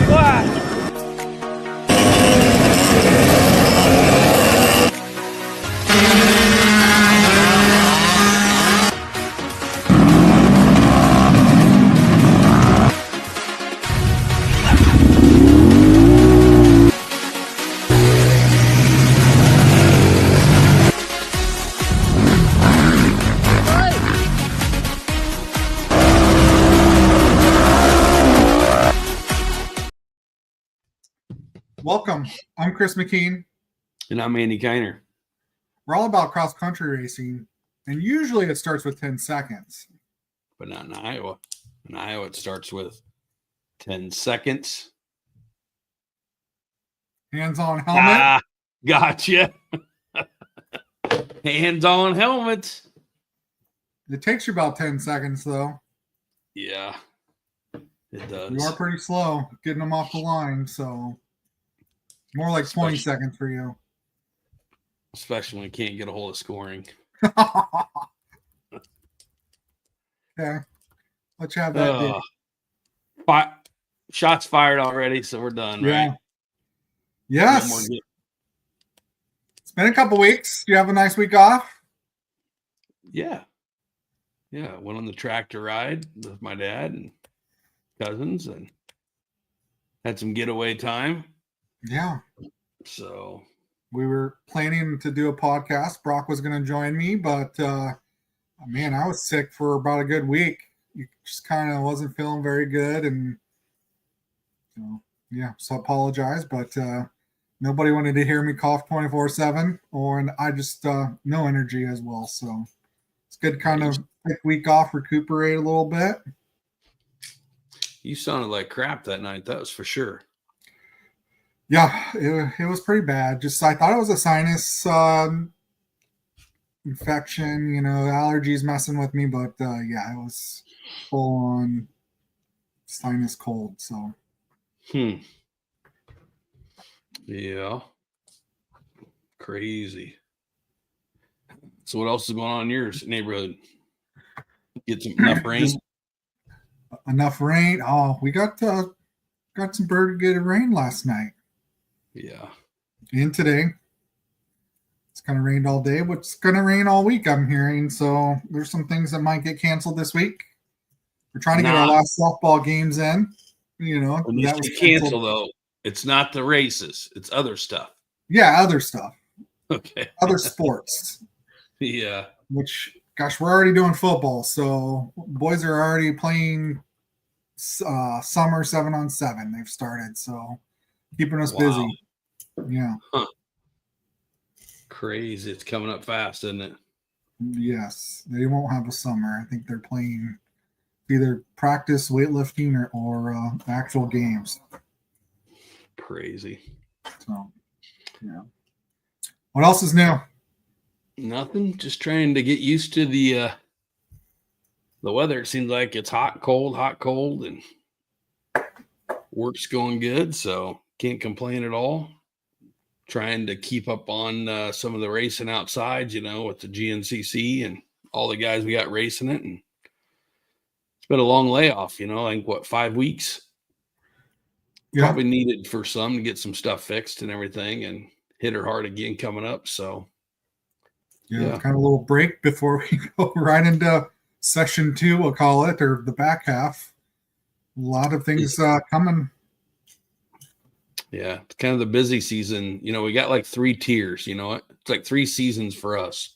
flat. Welcome. I'm Chris McKean. And I'm Andy Kiner. We're all about cross-country racing, and usually it starts with 10 seconds. But not in Iowa. In Iowa, it starts with 10 seconds. Hands-on helmet. Ah, gotcha. Hands-on helmet. It takes you about 10 seconds, though. Yeah, it does. You are pretty slow getting them off the line, so more like 20 seconds for you. Especially when you can't get a hold of scoring. Okay. Let's have that. Shots fired already, so we're done, right? Yes. It's been a couple weeks. You have a nice week off? Yeah. Yeah. Went on the tractor ride with my dad and cousins and had some getaway time. Yeah. So we were planning to do a podcast. Brock was going to join me, but man, I was sick for about a good week. You just kind of wasn't feeling very good, and so I apologize, but nobody wanted to hear me cough 24/7, and I just no energy as well. So it's good to kind of take a week off, recuperate a little bit. You sounded like crap that night, that was for sure. Yeah, it was pretty bad. Just I thought it was a sinus infection, allergies messing with me, but it was full on sinus cold. So, yeah, crazy. So, what else is going on in your neighborhood? Get some enough rain? Enough rain? Oh, we got some pretty good rain last night. Yeah. And today. It's going to rain all day, but it's going to rain all week, I'm hearing. So there's some things that might get canceled this week. We're trying to get our last softball games in. When you say cancel, though, it's not the races. It's other stuff. Yeah, other stuff. Okay. Other sports. Yeah. Which, gosh, we're already doing football. So boys are already playing summer 7-on-7. They've started. So keeping us busy. Yeah. Huh. Crazy. It's coming up fast, isn't it? Yes. They won't have a summer. I think they're playing either practice weightlifting or actual games. Crazy. So, yeah. What else is new? Nothing. Just trying to get used to the weather. It seems like it's hot, cold, and work's going good, so can't complain at all. Trying to keep up on some of the racing outside, with the GNCC and all the guys we got racing it. And it's been a long layoff, I think, 5 weeks? Yeah. Probably needed for some to get some stuff fixed and everything, and hit her hard again coming up. So, yeah. Kind of a little break before we go right into session 2, we'll call it, or the back half. A lot of things coming. Yeah, it's kind of the busy season. We got like 3 tiers, It's like 3 seasons for us.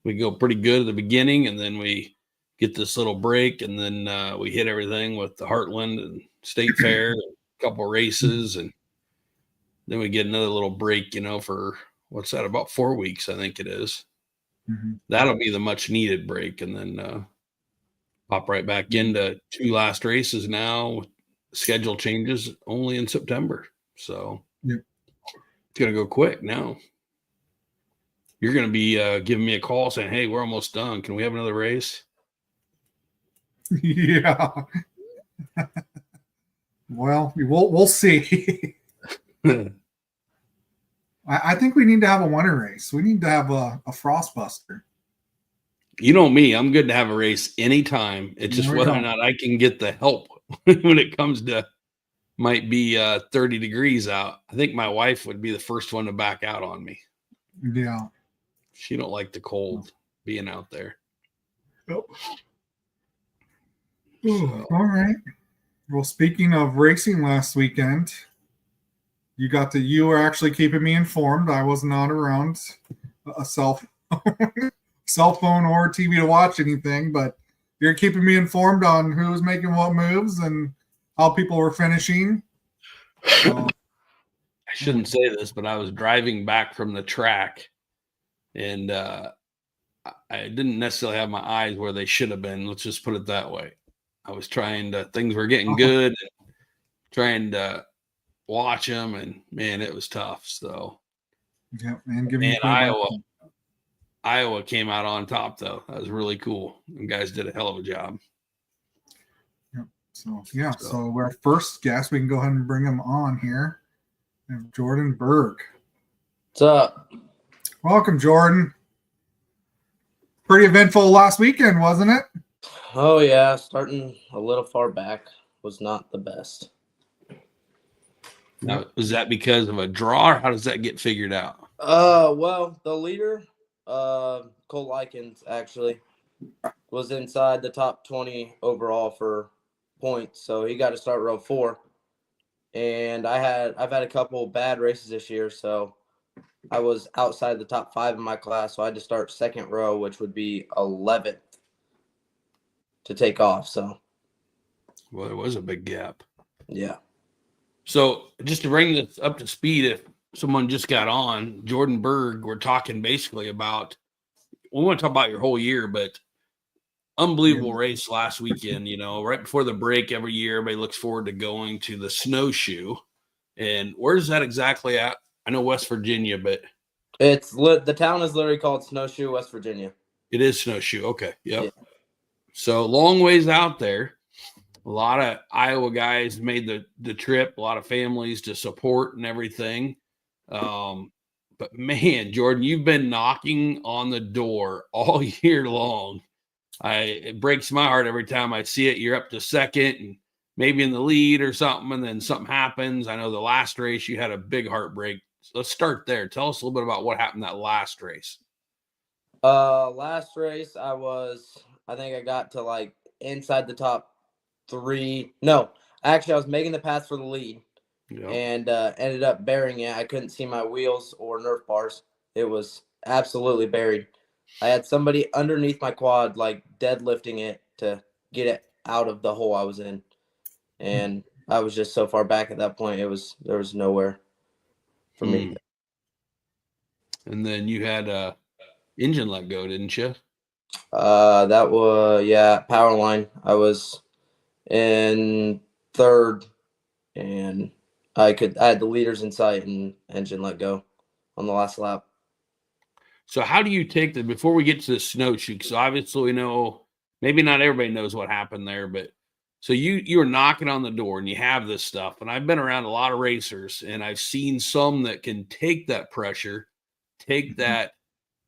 We go pretty good at the beginning, and then we get this little break, and then we hit everything with the Heartland and State Fair, a couple races, and then we get another little break, for, what's that, about 4 weeks, I think it is. Mm-hmm. That'll be the much-needed break, and then pop right back into 2 last races now. Schedule changes only in September. So it's going to go quick now. You're going to be giving me a call saying, hey, we're almost done. Can we have another race? Yeah. Well, we'll see. I think we need to have a winter race. We need to have a frostbuster. You know me, I'm good to have a race anytime. It's just whether or not I can get the help when it comes to might be 30 degrees out, I think my wife would be the first one to back out on me. Yeah. She don't like the cold being out there. Yep. So. All right. Well, speaking of racing last weekend, you were actually keeping me informed. I was not around a cell phone or TV to watch anything, but you're keeping me informed on who was making what moves and how people were finishing. So, I shouldn't say this, but I was driving back from the track, and I didn't necessarily have my eyes where they should have been. Let's just put it that way. I was things were getting good, and trying to watch them, and man, it was tough. So, yeah, and Iowa came out on top, though. That was really cool. You guys did a hell of a job. So our first guest, we can go ahead and bring him on here. We have Jordan Berg. What's up? Welcome, Jordan. Pretty eventful last weekend, wasn't it? Oh yeah, starting a little far back was not the best. Now, is that because of a draw, or how does that get figured out? Well, the leader, Cole Likens, actually was inside the top 20 overall for points, so he got to start row 4. And I've had a couple bad races this year, so I was outside the top 5 in my class, so I had to start second row, which would be 11th to take off. So, Well, there was a big gap. Yeah. So just to bring this up to speed, if someone just got on, Jordan Berg, we're talking basically about, we want to talk about your whole year, but unbelievable race last weekend. Right before the break every year, everybody looks forward to going to the snowshoe. And where's that exactly at? I know West Virginia, but the town is literally called Snowshoe, West Virginia. It is Snowshoe. Okay. Yep. Yeah. So long ways out there. A lot of Iowa guys made the trip, a lot of families to support and everything. But man, Jordan, you've been knocking on the door all year long. It breaks my heart every time I see it. You're up to second and maybe in the lead or something, and then something happens. I know the last race you had a big heartbreak. So let's start there. Tell us a little bit about what happened that last race. Last race I think I got to like inside the top 3. No, actually I was making the pass for the lead. Yep. And ended up burying it. I couldn't see my wheels or Nerf bars. It was absolutely buried. I had somebody underneath my quad, like deadlifting it to get it out of the hole I was in. And I was just so far back at that point. There was nowhere for me. And then you had engine let go, didn't you? That was, power line. I was in third, and I had the leaders in sight and engine let go on the last lap. So how do you take before we get to the snowshoe? Because obviously we know, maybe not everybody knows what happened there, but so you were knocking on the door and you have this stuff. And I've been around a lot of racers and I've seen some that can take that pressure, take that,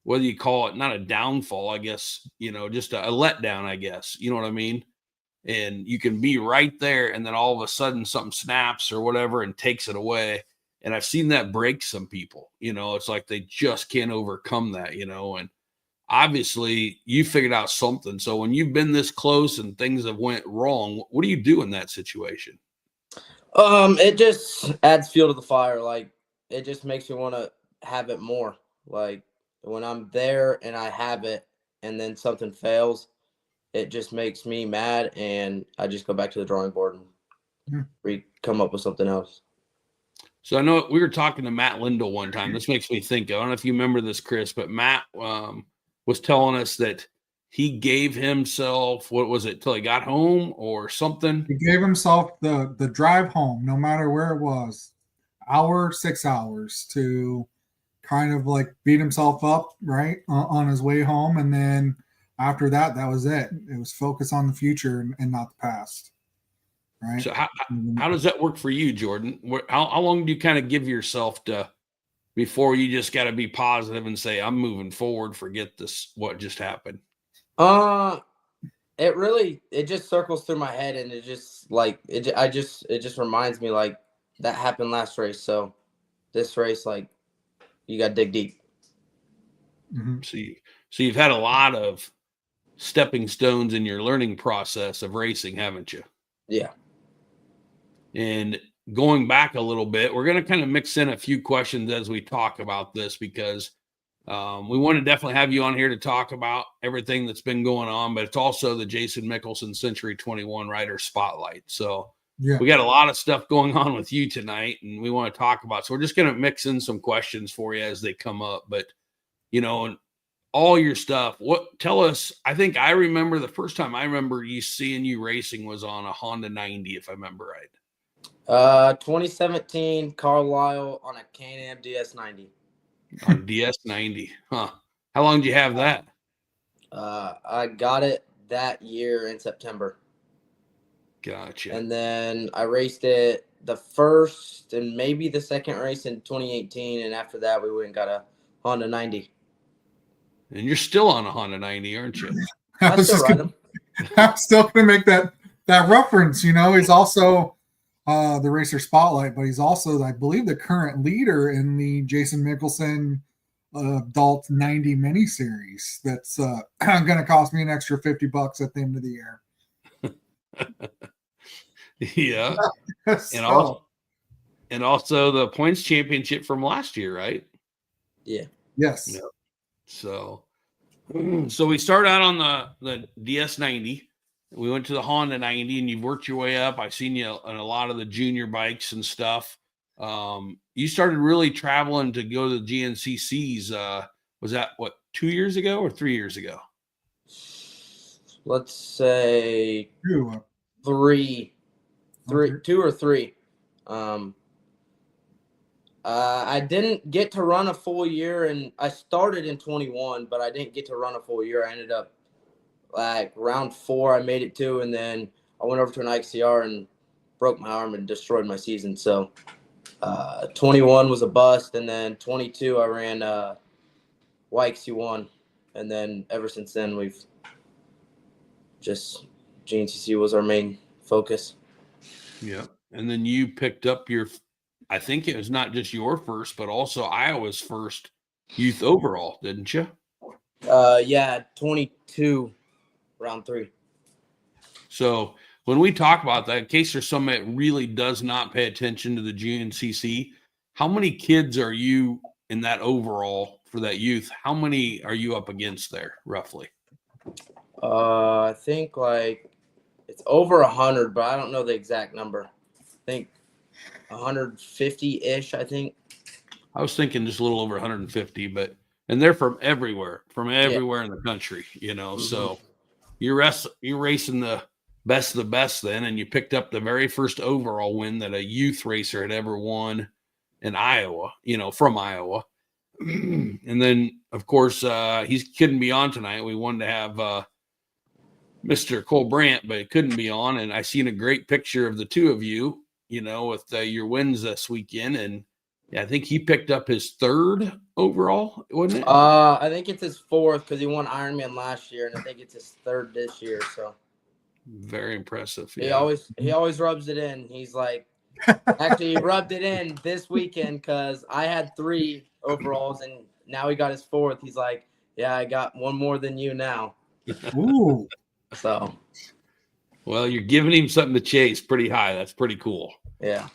whether you call it not a downfall, I guess, just a letdown, I guess, you know what I mean? And you can be right there and then all of a sudden something snaps or whatever and takes it away. And I've seen that break some people, it's like they just can't overcome that, and obviously you figured out something. So when you've been this close and things have went wrong, what do you do in that situation? It just adds fuel to the fire. Like, it just makes me want to have it more. Like, when I'm there and I have it and then something fails, it just makes me mad, and I just go back to the drawing board and come up with something else. So I know we were talking to Matt Lindell one time. This makes me think, I don't know if you remember this, Chris, but Matt was telling us that he gave himself, what was it, till he got home or something? He gave himself the drive home, no matter where it was, 6 hours, to kind of like beat himself up, right, on his way home. And then after that, that was it. It was focus on the future and not the past. Right. So how does that work for you, Jordan? How long do you kind of give yourself before you just got to be positive and say, I'm moving forward, forget this, what just happened? it just circles through my head, and it just like it just reminds me like that happened last race. So this race, like, you got to dig deep. Mm-hmm. So you've had a lot of stepping stones in your learning process of racing, haven't you? Yeah. And going back a little bit, we're going to kind of mix in a few questions as we talk about this, because we want to definitely have you on here to talk about everything that's been going on, but it's also the Jason Mickelson Century 21 Rider Spotlight. So we got a lot of stuff going on with you tonight, and we want to talk about. So we're just going to mix in some questions for you as they come up. But, you know, all your stuff, tell us. I think I remember the first time I remember seeing you racing was on a Honda 90, if I remember right. 2017 Carlisle on a Can-Am DS90. On DS90, huh? How long did you have that? I got it that year in September. Gotcha. And then I raced it the first and maybe the second race in 2018, and after that we went and got a Honda 90. And you're still on a Honda 90, aren't you? I still going to make that reference. You know, he's also the Racer Spotlight, but he's also, I believe, the current leader in the Jason Mickelson Adult 90 miniseries. That's going to cost me an extra $50 at the end of the year. Yeah. And also the points championship from last year, right? Yeah. Yes. Yeah. So we start out on the DS90. We went to the Honda 90, and you've worked your way up. I've seen you on a lot of the junior bikes and stuff. You started really traveling to go to the GNCCs. Was that 2 years ago or 3 years ago? Let's say 2 or 3. I didn't get to run a full year, and I started in 21, but I didn't get to run a full year. I ended up like round 4, I made it to, and then I went over to an ICR and broke my arm and destroyed my season. So 21 was a bust, and then 22 I ran YXC1, and then ever since then we've just GNCC was our main focus. Yeah, and then you picked up I think it was not just your first, but also Iowa's first youth overall, didn't you? Yeah, 22. Round 3. So when we talk about that, in case there's somebody that really does not pay attention to the GNCC, how many kids are you in that overall for that youth? How many are you up against there, roughly? I think like it's over 100, but I don't know the exact number. I think 150-ish, I think. I was thinking just a little over 150, and they're from everywhere in the country, you know, mm-hmm. So you're racing the best of the best then, and you picked up the very first overall win that a youth racer had ever won in Iowa, you know, from Iowa. And then, of course, he couldn't be on tonight. We wanted to have Mr. Cole Brandt, but he couldn't be on. And I seen a great picture of the two of you, you know, with your wins this weekend. And I think he picked up his 3rd overall, wasn't it? I think it's his 4th because he won Ironman last year, and I think it's his 3rd this year. So very impressive. Yeah. He always rubs it in. He's like, actually, he rubbed it in this weekend because I had 3 overalls, and now he got his 4th. He's like, yeah, I got one more than you now. Ooh. So, well, you're giving him something to chase pretty high. That's pretty cool. Yeah.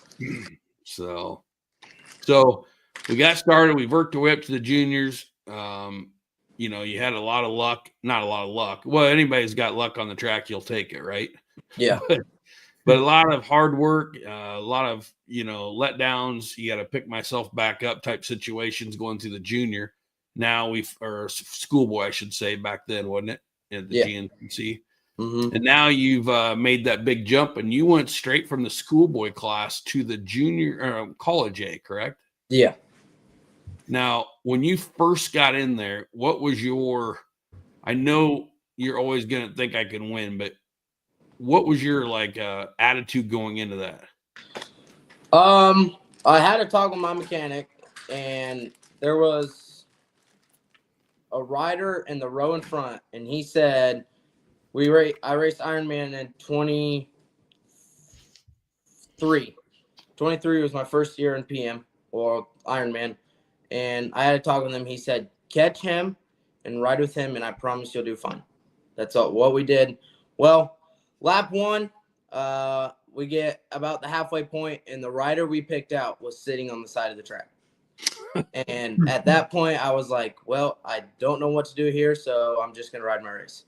So we got started. We worked our way up to the juniors. You know, you had a lot of luck. Not a lot of luck. Well, anybody's got luck on the track, you'll take it, right? Yeah. But a lot of hard work, a lot of, you know, letdowns. You got to pick myself back up type situations going through the junior. Now or schoolboy, I should say, back then, wasn't it? At the GNCC. Mm-hmm. And now you've made that big jump, and you went straight from the schoolboy class to the junior college A, correct? Yeah. Now, when you first got in there, what was I know you're always going to think I can win, but what was your attitude going into that? I had a talk with my mechanic, and there was a rider in the row in front, and he said, I raced Ironman in 23. 23 was my first year in PM or Ironman, and I had to talk with him. He said, "Catch him and ride with him, and I promise you'll do fine." That's all. What we did. Well, lap 1, we get about the halfway point, and the rider we picked out was sitting on the side of the track. And at that point, I was like, "Well, I don't know what to do here, so I'm just gonna ride my race."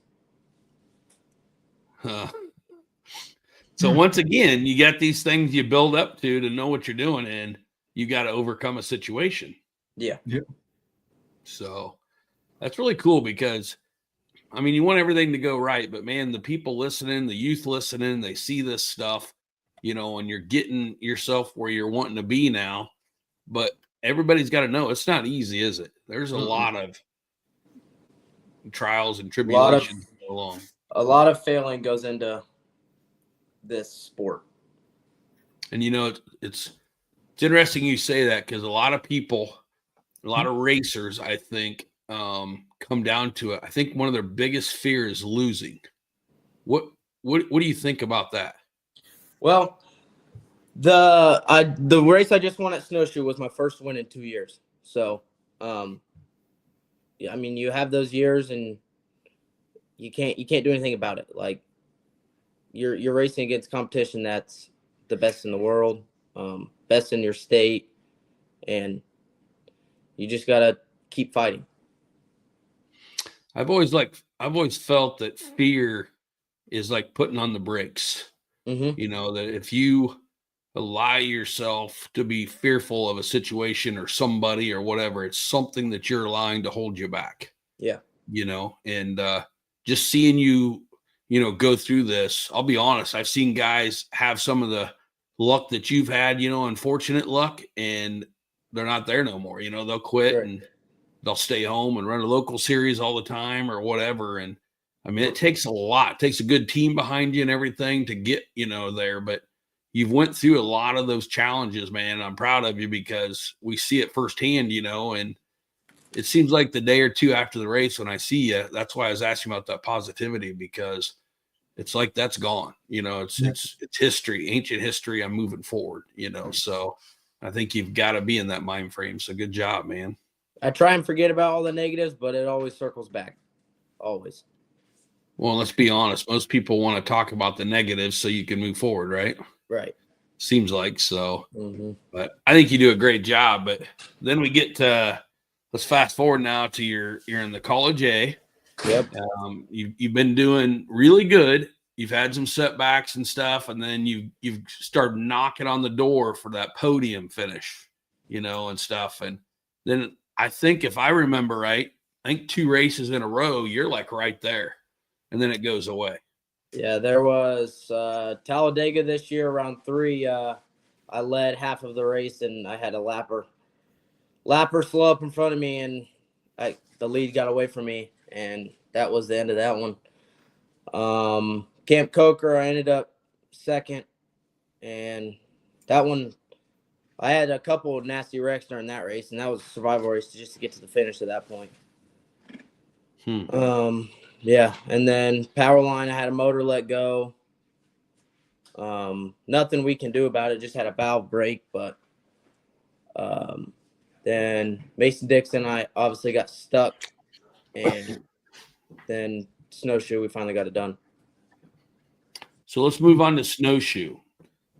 So once again, you got these things you build up to know what you're doing, and you got to overcome a situation. Yeah. So that's really cool because, I mean, you want everything to go right, but man, the people listening, the youth listening, they see this stuff, and you're getting yourself where you're wanting to be now. But everybody's got to know it's not easy, is it? There's a lot of trials and tribulations along. A lot of failing goes into this sport. And it's interesting you say that, because a lot of people, a lot of racers, I think, come down to it. I think one of their biggest fears is losing. What do you think about that? Well, the race I just won at Snowshoe was my first win in 2 years. So, yeah, I mean, you have those years and you can't do anything about it. Like, you're racing against competition that's the best in the world, best in your state, and you just gotta keep fighting. I've always felt that fear is like putting on the brakes. Mm-hmm. That if you allow yourself to be fearful of a situation or somebody or whatever, it's something that you're allowing to hold you back. Yeah. And just seeing you, go through this, I'll be honest, I've seen guys have some of the luck that you've had, unfortunate luck, and they're not there no more. They'll quit and they'll stay home and run a local series all the time or whatever. And I mean, it takes a lot. It takes a good team behind you and everything to get, there. But you've went through a lot of those challenges, man. I'm proud of you because we see it firsthand, and it seems like the day or two after the race when I see you, that's why I was asking about that positivity, because it's like that's gone. It's history, ancient history. I'm moving forward, so I think you've got to be in that mind frame. So good job, man. I try and forget about all the negatives, but it always circles back. Always. Well, let's be honest. Most people want to talk about the negatives so you can move forward, right? Right. Seems like so. Mm-hmm. But I think you do a great job. But then we get to, let's fast forward now to you're in the College A. Yep. You've been doing really good. You've had some setbacks and stuff, and then you've started knocking on the door for that podium finish, and stuff. And then I think, if I remember right, I think 2 races in a row, you're like right there, and then it goes away. Yeah, there was Talladega this year, round 3. I led half of the race, and I had a lapper slow up in front of me, and the lead got away from me, and that was the end of that one. Camp Coker, I ended up second, and that one, I had a couple of nasty wrecks during that race, and that was a survival race just to get to the finish at that point. Yeah, and then Powerline, I had a motor let go. Nothing we can do about it, just had a valve break, but then Mason-Dixon, I obviously got stuck, and then Snowshoe, we finally got it done. So let's move on to Snowshoe.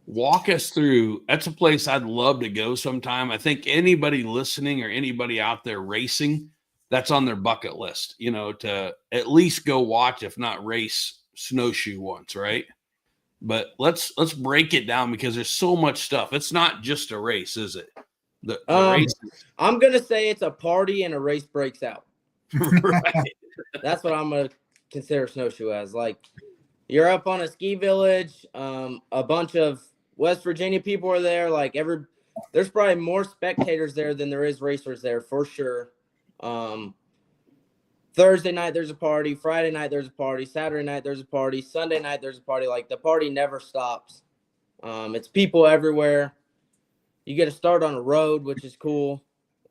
Walk us through. That's a place I'd love to go sometime. I think anybody listening or anybody out there racing, that's on their bucket list, to at least go watch, if not race, Snowshoe once, right? But let's break it down, because there's so much stuff. It's not just a race, is it? The race. I'm gonna say it's a party and a race breaks out. Right. That's what I'm gonna consider Snowshoe as. Like, you're up on a ski village. A bunch of West Virginia people are there. Like, there's probably more spectators there than there is racers there, for sure. Thursday night there's a party. Friday night there's a party. Saturday night there's a party. Sunday night there's a party. Like, the party never stops. It's people everywhere. You get to start on a road, which is cool.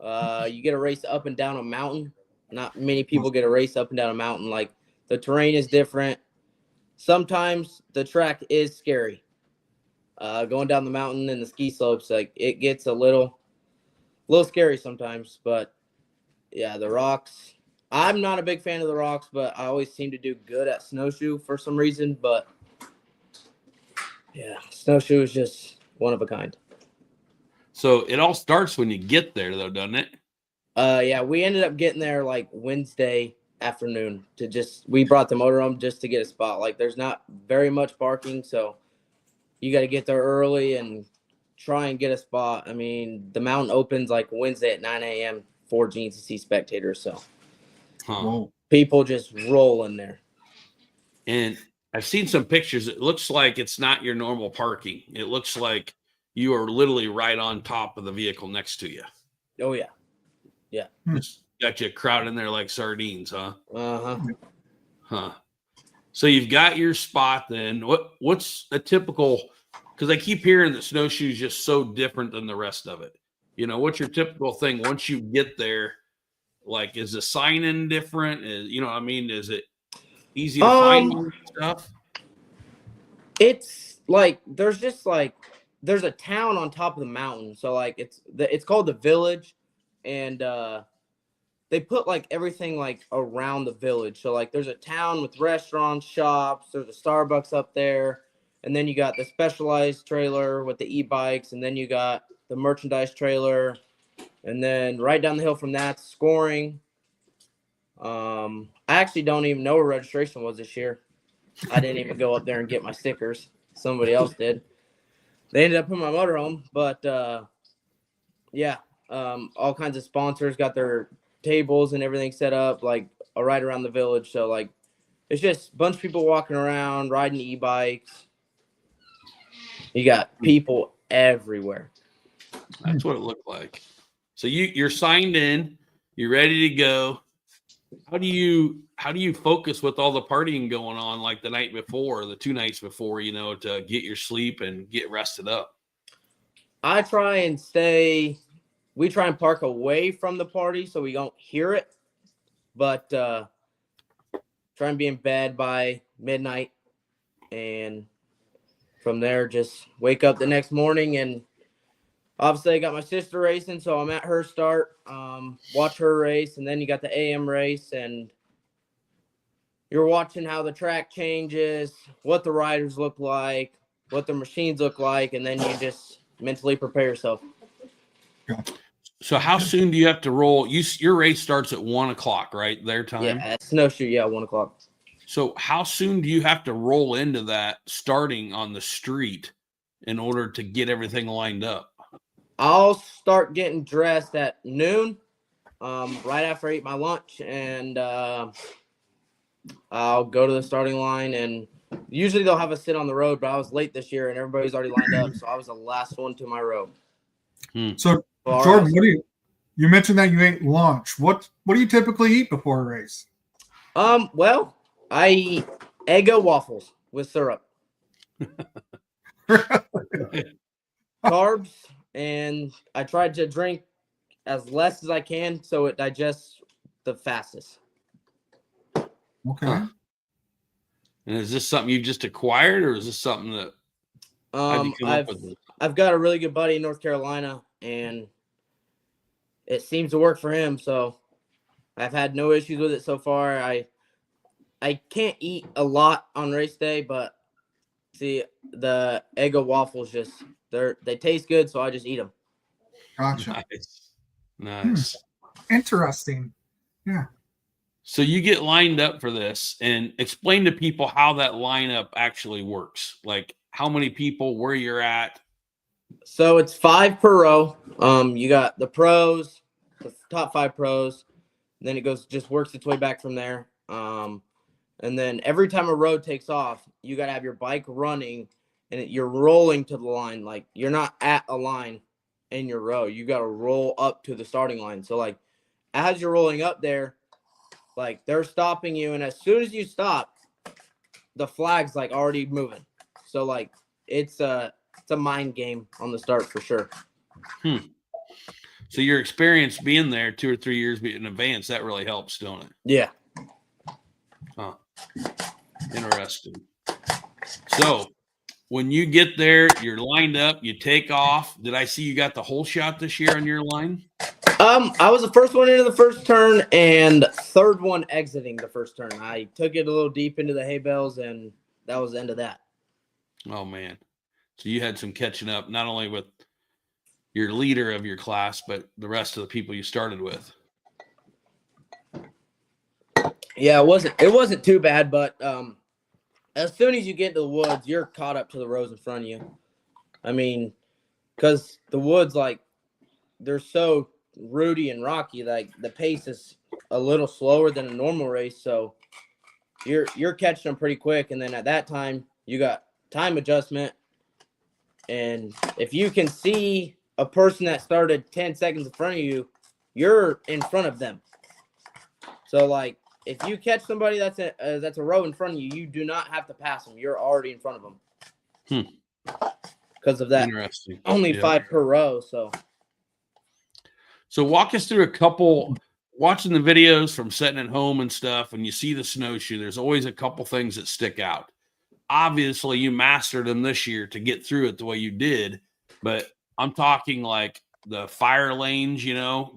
You get a race up and down a mountain. Not many people get a race up and down a mountain. Like, the terrain is different. sometimes the track is scary. Going down the mountain and the ski slopes, like it gets a little scary sometimes. But yeah, the rocks. I'm not a big fan of the rocks, but I always seem to do good at snowshoe for some reason. But yeah, snowshoe is just one of a kind. So it all starts when you get there, though, doesn't it? Yeah, we ended up getting there like Wednesday afternoon we brought the motorhome just to get a spot. Like there's not very much parking, so you got to get there early and try and get a spot. I mean, the mountain opens like Wednesday at 9 a.m. for GNCC spectators, so people just roll in there. And I've seen some pictures. It looks like it's not your normal parking. It looks like you are literally right on top of the vehicle next to you. Oh, yeah. Yeah. Just got you crowded in there like sardines, huh? Uh-huh. Huh. So you've got your spot then. What's a typical, because I keep hearing that snowshoe is just so different than the rest of it. You know, what's your typical thing once you get there? Like, is the sign-in different? You know what I mean? Is it easy to find stuff? It's like there's a town on top of the mountain. So like it's called the Village, and they put like everything like around the village. So like there's a town with restaurants, shops, there's a Starbucks up there, and then you got the Specialized trailer with the e-bikes, and then you got the merchandise trailer, and then right down the hill from that, scoring. I actually don't even know where registration was this year. I didn't even go up there and get my stickers. Somebody else did. They ended up putting my motorhome, but yeah, all kinds of sponsors got their tables and everything set up like right around the village. So like it's just a bunch of people walking around riding e-bikes. You got people everywhere. That's what it looked like. So you're signed in, you're ready to go. How do you focus with all the partying going on like the night before, the 2 nights before, you know, to get your sleep and get rested up? We try and park away from the party so we don't hear it, but try and be in bed by midnight, and from there just wake up the next morning. And obviously I got my sister racing, so I'm at her start, watch her race, and then you got the AM race, and you're watching how the track changes, what the riders look like, what the machines look like, and then you just mentally prepare yourself. So how soon do you have to roll? Your race starts at 1 o'clock, right? Their time? Yeah, at snowshoe, yeah, 1 o'clock. So how soon do you have to roll into that starting on the street in order to get everything lined up? I'll start getting dressed at noon, right after I eat my lunch, and I'll go to the starting line, and usually they'll have us sit on the road, but I was late this year and everybody's already lined up, so I was the last one to my row. So Jordan, you mentioned that you ate lunch. What do you typically eat before a race? Well, I eat Eggo waffles with syrup. Carbs, and I tried to drink as less as I can so it digests the fastest. Okay. Huh. And is this something you just acquired, or is this something that I've got a really good buddy in North Carolina, and it seems to work for him, so I've had no issues with it so far. I can't eat a lot on race day, but see, the Eggo waffles they taste good, so I just eat them. Gotcha. Nice. Interesting. Yeah. So you get lined up for this, and explain to people how that lineup actually works. Like how many people, where you're at. So it's 5 per row. You got the pros, the top 5 pros. Then it works its way back from there. And then every time a row takes off, you got to have your bike running, and you're rolling to the line. Like you're not at a line in your row. You got to roll up to the starting line. So like as you're rolling up there, like they're stopping you, and as soon as you stop, the flag's like already moving. So like it's a mind game on the start for sure. So your experience being there 2 or 3 years in advance, that really helps, don't it? Yeah. Huh. Interesting. So when you get there, you're lined up, you take off. Did I see you got the whole shot this year on your line? I was the first one into the first turn and third one exiting the first turn. I took it a little deep into the hay bales, and that was the end of that. Oh, man. So you had some catching up, not only with your leader of your class, but the rest of the people you started with. Yeah, it wasn't too bad, but as soon as you get into the woods, you're caught up to the rows in front of you. I mean, because the woods, like, they're so rooty and rocky, like the pace is a little slower than a normal race, so you're catching them pretty quick. And then at that time, you got time adjustment, and if you can see a person that started 10 seconds in front of you, you're in front of them. So, like, if you catch somebody that's a row in front of you, you do not have to pass them. You're already in front of them. Because of that. Interesting. Only 5 per row. So walk us through a couple, watching the videos from setting at home and stuff, and you see the snowshoe, there's always a couple things that stick out. Obviously, you mastered them this year to get through it the way you did, but I'm talking like the fire lanes,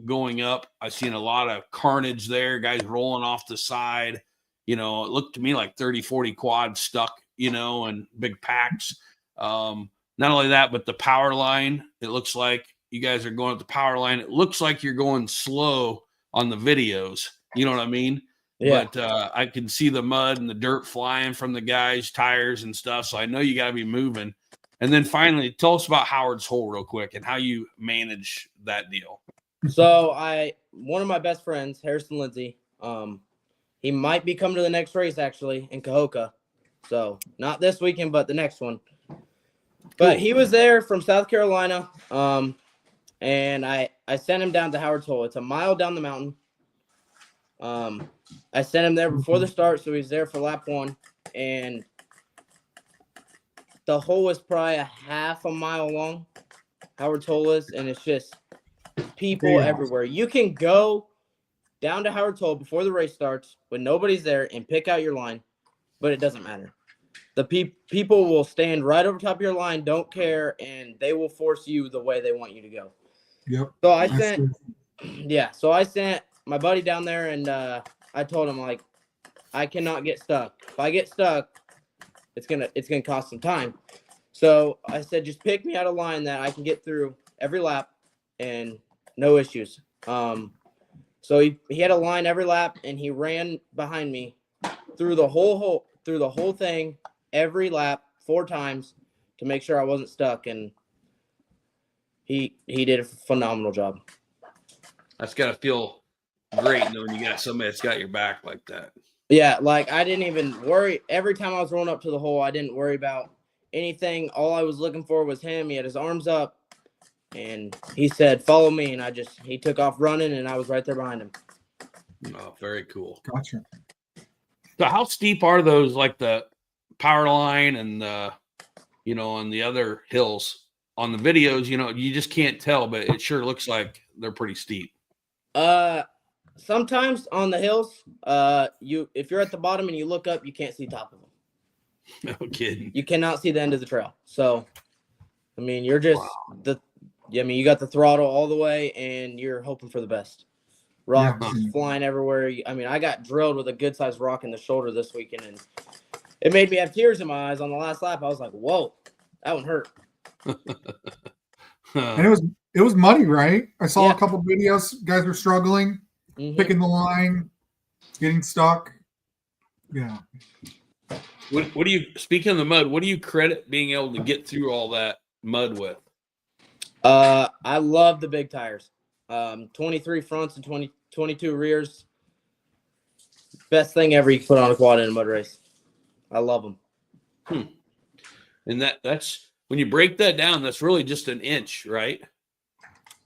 going up. I've seen a lot of carnage there, guys rolling off the side. It looked to me like 30, 40 quads stuck, and big packs. Not only that, but the power line, it looks like you guys are going up the power line. It looks like you're going slow on the videos. You know what I mean? Yeah. But I can see the mud and the dirt flying from the guys' tires and stuff. So I know you got to be moving. And then finally, tell us about Howard's Hole real quick and how you manage that deal. So one of my best friends, Harrison Lindsay, he might be coming to the next race actually in Cahokia. So not this weekend, but the next one. But he was there from South Carolina. And I sent him down to Howard's Hole. It's a mile down the mountain. I sent him there before the start, so he's there for lap 1. And the hole is probably a half a mile long. Howard's Hole is, and it's just people everywhere. You can go down to Howard's Hole before the race starts when nobody's there and pick out your line, but it doesn't matter. The people will stand right over top of your line, don't care, and they will force you the way they want you to go. Yep. So I sent my buddy down there, and I told him, like, I cannot get stuck. If I get stuck, it's gonna cost some time. So I said, just pick me out a line that I can get through every lap and no issues. So he had a line every lap, and he ran behind me through the whole thing every lap 4 times to make sure I wasn't stuck, and he did a phenomenal job. That's got to feel great knowing you got somebody that's got your back like that. Yeah, like I didn't even worry. Every time I was rolling up to the hole, I didn't worry about anything. All I was looking for was him. He had his arms up, and he said, "Follow me," and he took off running, and I was right there behind him. Oh, very cool. Gotcha. So how steep are those, like the power line and on the other hills? On the videos, you just can't tell, but it sure looks like they're pretty steep. Sometimes on the hills, if you're at the bottom and you look up, you can't see top of them. No kidding. You cannot see the end of the trail. So, I mean, you're just you got the throttle all the way, and you're hoping for the best. Rocks flying everywhere. I mean, I got drilled with a good-sized rock in the shoulder this weekend, and it made me have tears in my eyes on the last lap. I was like, whoa, that one hurt. And it was muddy, right? I saw a couple videos. Guys were struggling, picking the line, getting stuck. Yeah. What do you, speaking of the mud, what do you credit being able to get through all that mud with? I love the big tires. 23 fronts and 22 rears. Best thing ever you can put on a quad in a mud race. I love them. And that's when you break that down, that's really just an inch, right?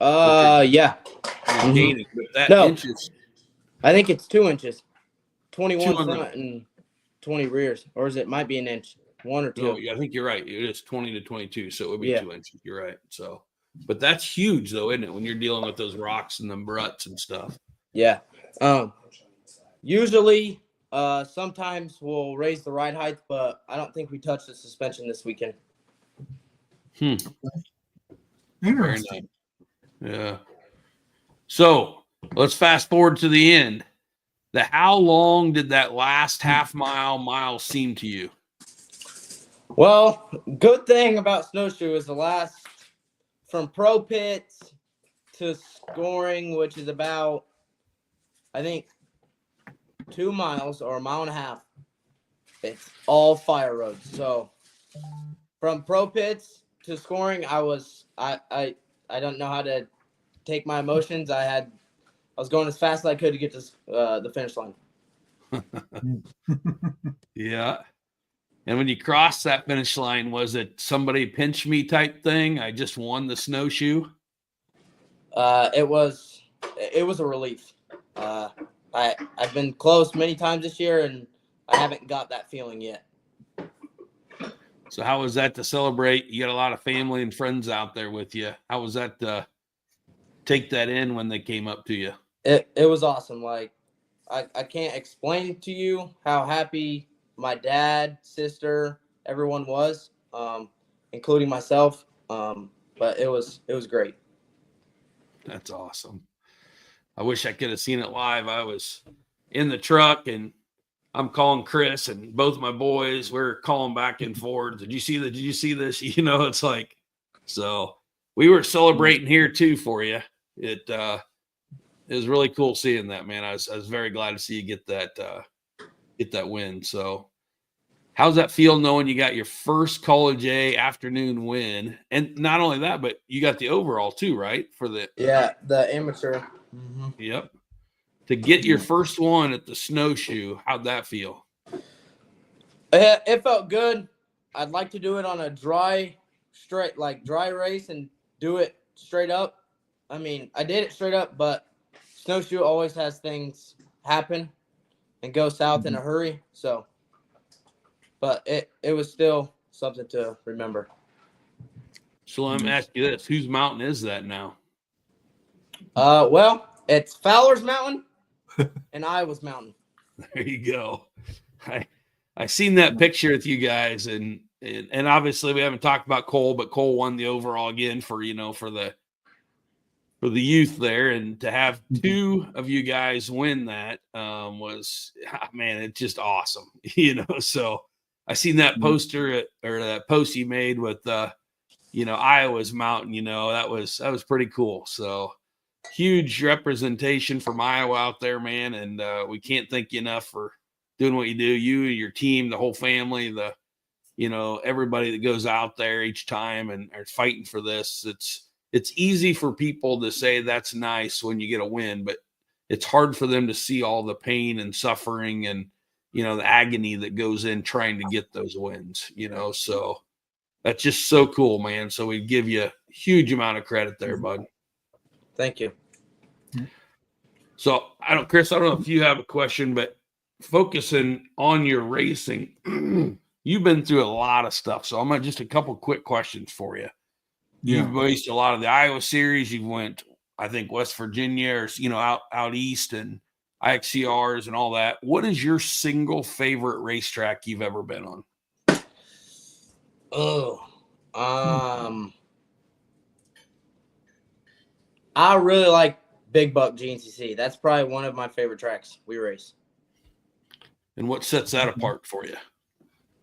Yeah. Gaining, but that inch is, I think it's 2 inches. 21 200. front and 20 rears. Or is it might be an inch? 1 or 2. No, I think you're right. It is 20 to 22, so it would be 2 inches. You're right. So, but that's huge, though, isn't it? When you're dealing with those rocks and the ruts and stuff. Yeah. Usually, Sometimes we'll raise the ride height, but I don't think we touched the suspension this weekend. Very Interesting. nice. Yeah. So let's fast forward to the end. How long did that last half mile seem to you? Well, good thing about snowshoe is the last from pro pits to scoring, which is about, I think, 2 miles or a mile and a half. It's all fire roads. So from pro pits to scoring, I don't know how to take my emotions. I was going as fast as I could to get to the finish line. Yeah. And when you crossed that finish line, was it somebody pinch me type thing? I just won the snowshoe. It was a relief. I've been close many times this year, and I haven't got that feeling yet. So how was that to celebrate? You got a lot of family and friends out there with you. How was that to take that in when they came up to you? It was awesome. Like I can't explain to you how happy my dad, sister, everyone was, including myself. But it was great. That's awesome. I wish I could have seen it live. I was in the truck and I'm calling Chris and both my boys, we're calling back and forth. Did you see that? Did you see this? You know, it's like, so we were celebrating here too for you. It was really cool seeing that, man. I was very glad to see you get that win. So how's that feel knowing you got your first College A afternoon win? And not only that, but you got the overall too, right? For the amateur. Mm-hmm. Yep. To get your first one at the snowshoe, how'd that feel? It felt good. I'd like to do it on a dry race and do it straight up. I mean, I did it straight up, but snowshoe always has things happen and go south in a hurry. So, but it was still something to remember. So let me ask you this: whose mountain is that now? Well, it's Fowler's Mountain and Iowa's Mountain. There you go. I seen that picture with you guys, and obviously we haven't talked about Cole, but Cole won the overall again for the youth there, and to have two of you guys win that was, man, it's just awesome, So I seen that poster or that post you made with Iowa's Mountain. That was pretty cool. So huge representation from Iowa out there, man, and we can't thank you enough for doing what you do. You and your team, the whole family, everybody that goes out there each time and are fighting for this. It's easy for people to say that's nice when you get a win, but it's hard for them to see all the pain and suffering and, the agony that goes in trying to get those wins, so that's just so cool, man. So we give you a huge amount of credit there, bud. Thank you. So Chris, I don't know if you have a question, but focusing on your racing, you've been through a lot of stuff. So I'm going to just a couple quick questions for you. Yeah. You've raced a lot of the Iowa series. You went, I think, West Virginia or, out east and IXCRs and all that. What is your single favorite racetrack you've ever been on? I really like Big Buck GNCC. That's probably one of my favorite tracks we race. And what sets that apart for you?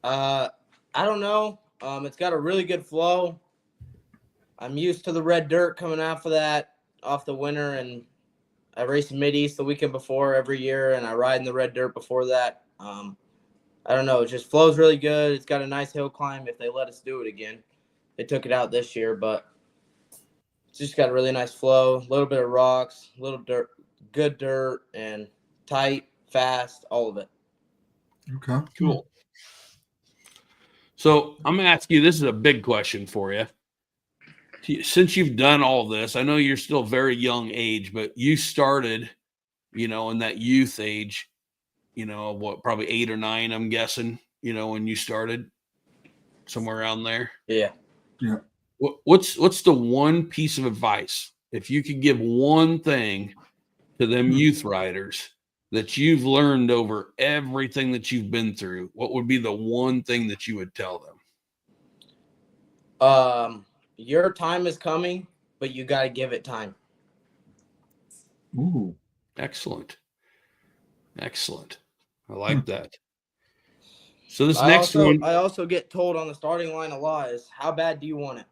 I don't know. It's got a really good flow. I'm used to the red dirt coming off the winter, and I race Mid-East the weekend before every year, and I ride in the red dirt before that. I don't know. It just flows really good. It's got a nice hill climb if they let us do it again. They took it out this year, but it's just got a really nice flow, a little bit of rocks, a little dirt, good dirt, and tight, fast, all of it. Okay. Cool. So I'm going to ask you, this is a big question for you. Since you've done all this, I know you're still very young age, but you started, in that youth age, probably 8 or 9, I'm guessing, when you started, somewhere around there. Yeah. Yeah. What's the one piece of advice, if you could give one thing to them youth riders, that you've learned over everything that you've been through, what would be the one thing that you would tell them? Your time is coming, but you got to give it time. Ooh. Excellent. Excellent. I like that. So this next one. I also get told on the starting line a lot is, how bad do you want it?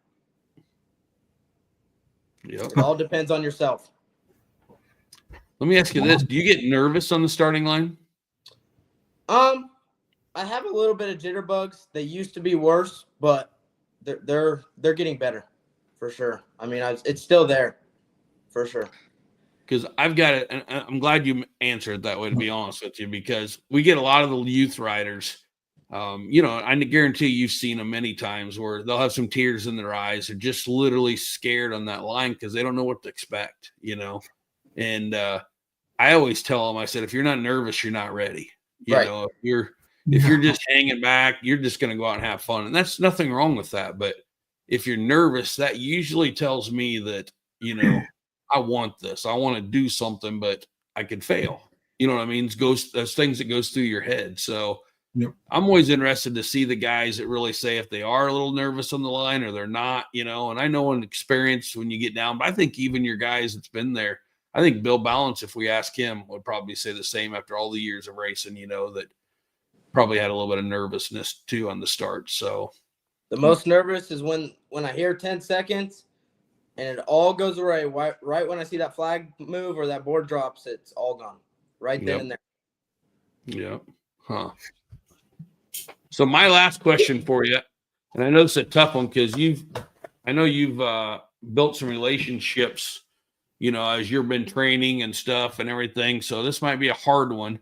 Yep. It all depends on yourself. Let me ask you this. Do you get nervous on the starting line? I have a little bit of jitterbugs. They used to be worse, but they're getting better for sure. I mean, it's still there for sure. Because I've got it, and I'm glad you answered that way, to be honest with you, because we get a lot of the youth riders. I guarantee you've seen them many times where they'll have some tears in their eyes. They're just literally scared on that line because they don't know what to expect, And I always tell them, I said, if you're not nervous, you're not ready. If you're just hanging back, you're just going to go out and have fun. And that's nothing wrong with that. But if you're nervous, that usually tells me that, I want this. I want to do something, but I could fail. You know what I mean? Those things that goes through your head. So yep. I'm always interested to see the guys that really say if they are a little nervous on the line or they're not, and I know in experience when you get down, but I think even your guys that's been there, I think Bill Balance, if we ask him, would probably say the same after all the years of racing, that probably had a little bit of nervousness too on the start. So the most nervous is when I hear 10 seconds and it all goes away. Right when I see that flag move or that board drops, it's all gone right then and there. Yeah. Huh. So my last question for you, and I know it's a tough one because I know you've built some relationships, as you've been training and stuff and everything. So this might be a hard one,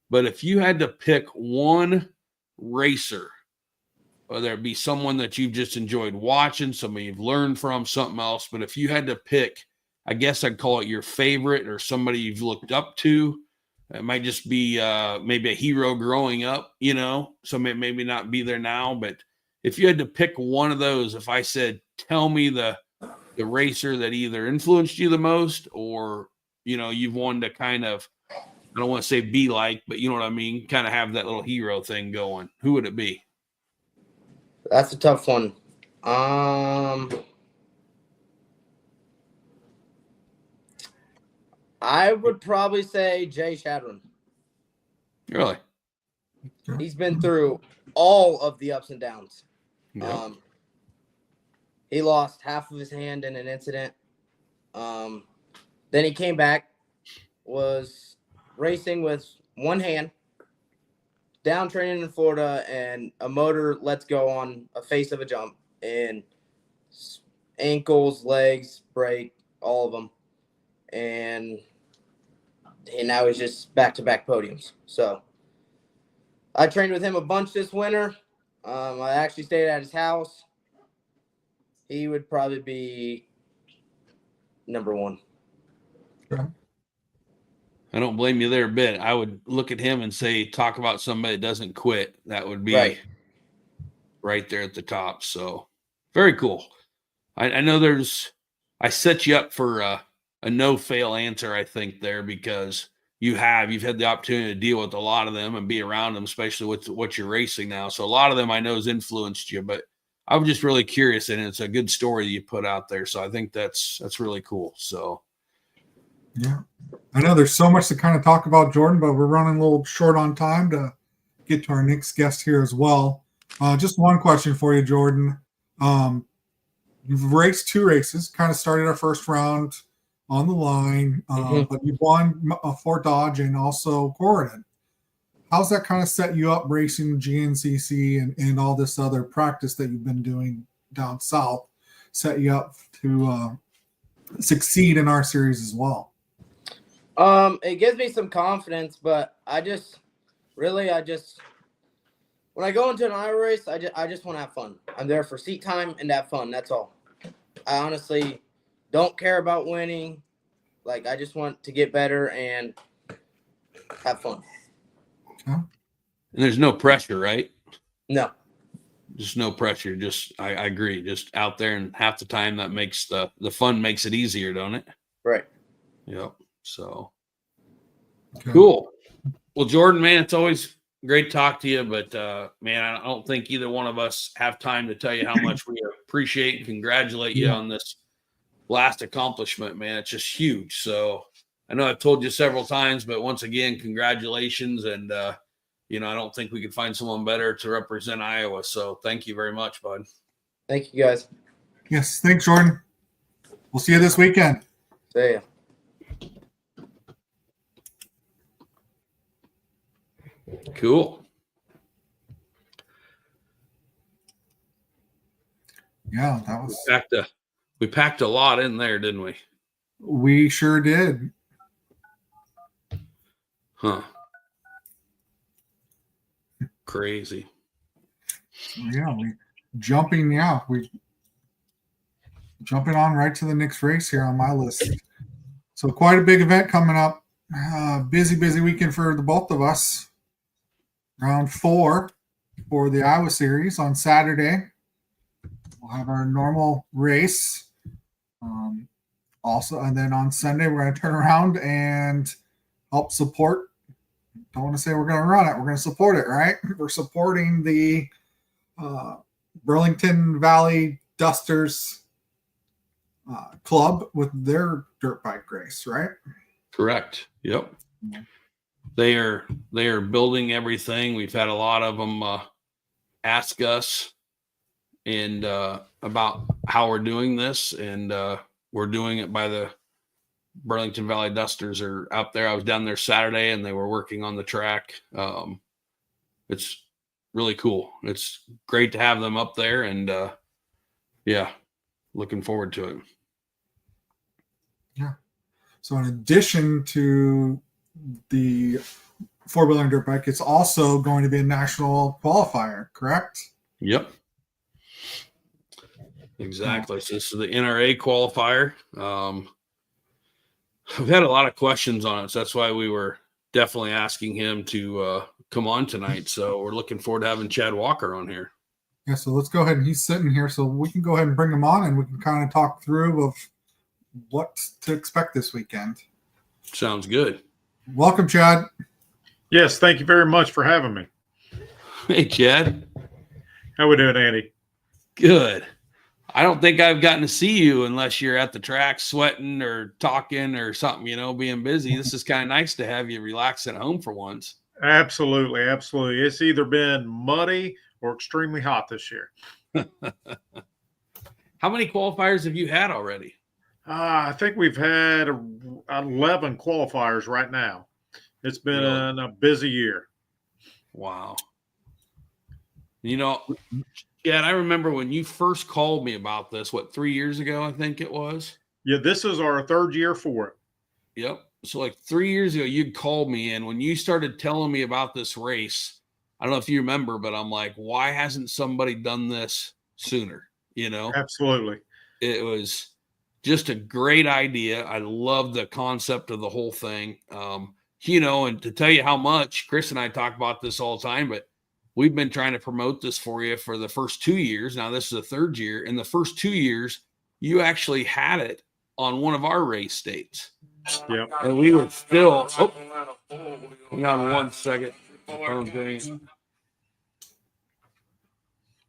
but if you had to pick one racer, whether it be someone that you've just enjoyed watching, somebody you've learned from, something else, but if you had to pick, I guess I'd call it your favorite or somebody you've looked up to. It might just be maybe a hero growing up, so maybe not be there now. But if you had to pick one of those, if I said, tell me the racer that either influenced you the most or, you've wanted to kind of, I don't want to say be like, but you know what I mean? Kind of have that little hero thing going. Who would it be? That's a tough one. I would probably say Jay Shadron. Really? He's been through all of the ups and downs. Yep. He lost half of his hand in an incident. Then he came back, was racing with one hand, down training in Florida, and a motor lets go on a face of a jump, and ankles, legs break, all of them. And now he's just back-to-back podiums. So I trained with him a bunch this winter. I actually stayed at his house. He would probably be number one. Okay. I don't blame you there a bit. I would look at him and say, talk about somebody that doesn't quit. That would be right there at the top. So very cool. I know I set you up for a no-fail answer, I think, there, because you've had the opportunity to deal with a lot of them and be around them, especially with what you're racing now. So a lot of them I know has influenced you, but I was just really curious, and it's a good story that you put out there. So I think that's really cool. So yeah, I know there's so much to kind of talk about, Jordan, but we're running a little short on time to get to our next guest here as well. Just one question for you, Jordan. You've raced 2 races, kind of started our first round on the line, but you've won Fort Dodge and also Corridon. How's that kind of set you up racing GNCC and all this other practice that you've been doing down south, set you up to succeed in our series as well? It gives me some confidence, but I just when I go into an Iowa race, I just want to have fun. I'm there for seat time and have fun. That's all. I honestly don't care about winning. Like, I just want to get better and have fun. Okay. And there's no pressure, right? No. Just no pressure. Just, I agree. Just out there, and half the time that makes the fun makes it easier, don't it? Right. Yep. So okay. Cool. Well, Jordan, man, it's always great to talk to you, but man, I don't think either one of us have time to tell you how much we appreciate and congratulate you on this last accomplishment, man. It's just huge. So I know I've told you several times, but once again, congratulations. And, I don't think we could find someone better to represent Iowa. So thank you very much, bud. Thank you, guys. Yes, thanks, Jordan. We'll see you this weekend. See ya. Cool. Yeah, that was. We packed a lot in there, didn't we? We sure did. Huh. Crazy. Yeah, we jumping on right to the next race here on my list. So quite a big event coming up. Busy weekend for the both of us. Round 4 for the Iowa Series on Saturday. We'll have our normal race. Also, and then on Sunday, we're going to turn around and help support. Don't want to say we're going to run it. We're going to support it, right? We're supporting the Burlington Valley Dusters Club with their dirt bike race, right? Correct. Yep. Yeah. They are building everything. We've had a lot of them ask us and about how we're doing this, and we're doing it by the Burlington Valley Dusters are out there. I was down there Saturday, and they were working on the track. It's really cool. It's great to have them up there, and looking forward to it. Yeah. So in addition to the 4-wheeler dirt bike, it's also going to be a national qualifier, correct? Yep. Exactly. So this is the NRA qualifier. We've had a lot of questions on it, so that's why we were definitely asking him to come on tonight. So we're looking forward to having Chad Walker on here. Yeah, so let's go ahead, and he's sitting here, so we can go ahead and bring him on, and we can kind of talk through of what to expect this weekend. Sounds good. Welcome, Chad. Yes, thank you very much for having me. Hey, Chad. How we doing, Andy? Good. I don't think I've gotten to see you unless you're at the track sweating or talking or something, being busy. This is kind of nice to have you relax at home for once. Absolutely. It's either been muddy or extremely hot this year. How many qualifiers have you had already? I think we've had 11 qualifiers right now. It's been a busy year. Wow. Yeah, and I remember when you first called me about this, 3 years ago, I think it was? Yeah, this is our 3rd year for it. Yep. So 3 years ago, you'd called me, and when you started telling me about this race, I don't know if you remember, but I'm like, why hasn't somebody done this sooner? Absolutely. It was just a great idea. I love the concept of the whole thing. And to tell you how much, Chris and I talk about this all the time, but we've been trying to promote this for you for the first 2 years. Now this is the 3rd year. In the first 2 years, you actually had it on one of our race dates. Yep. And we were still, hang on 1 second.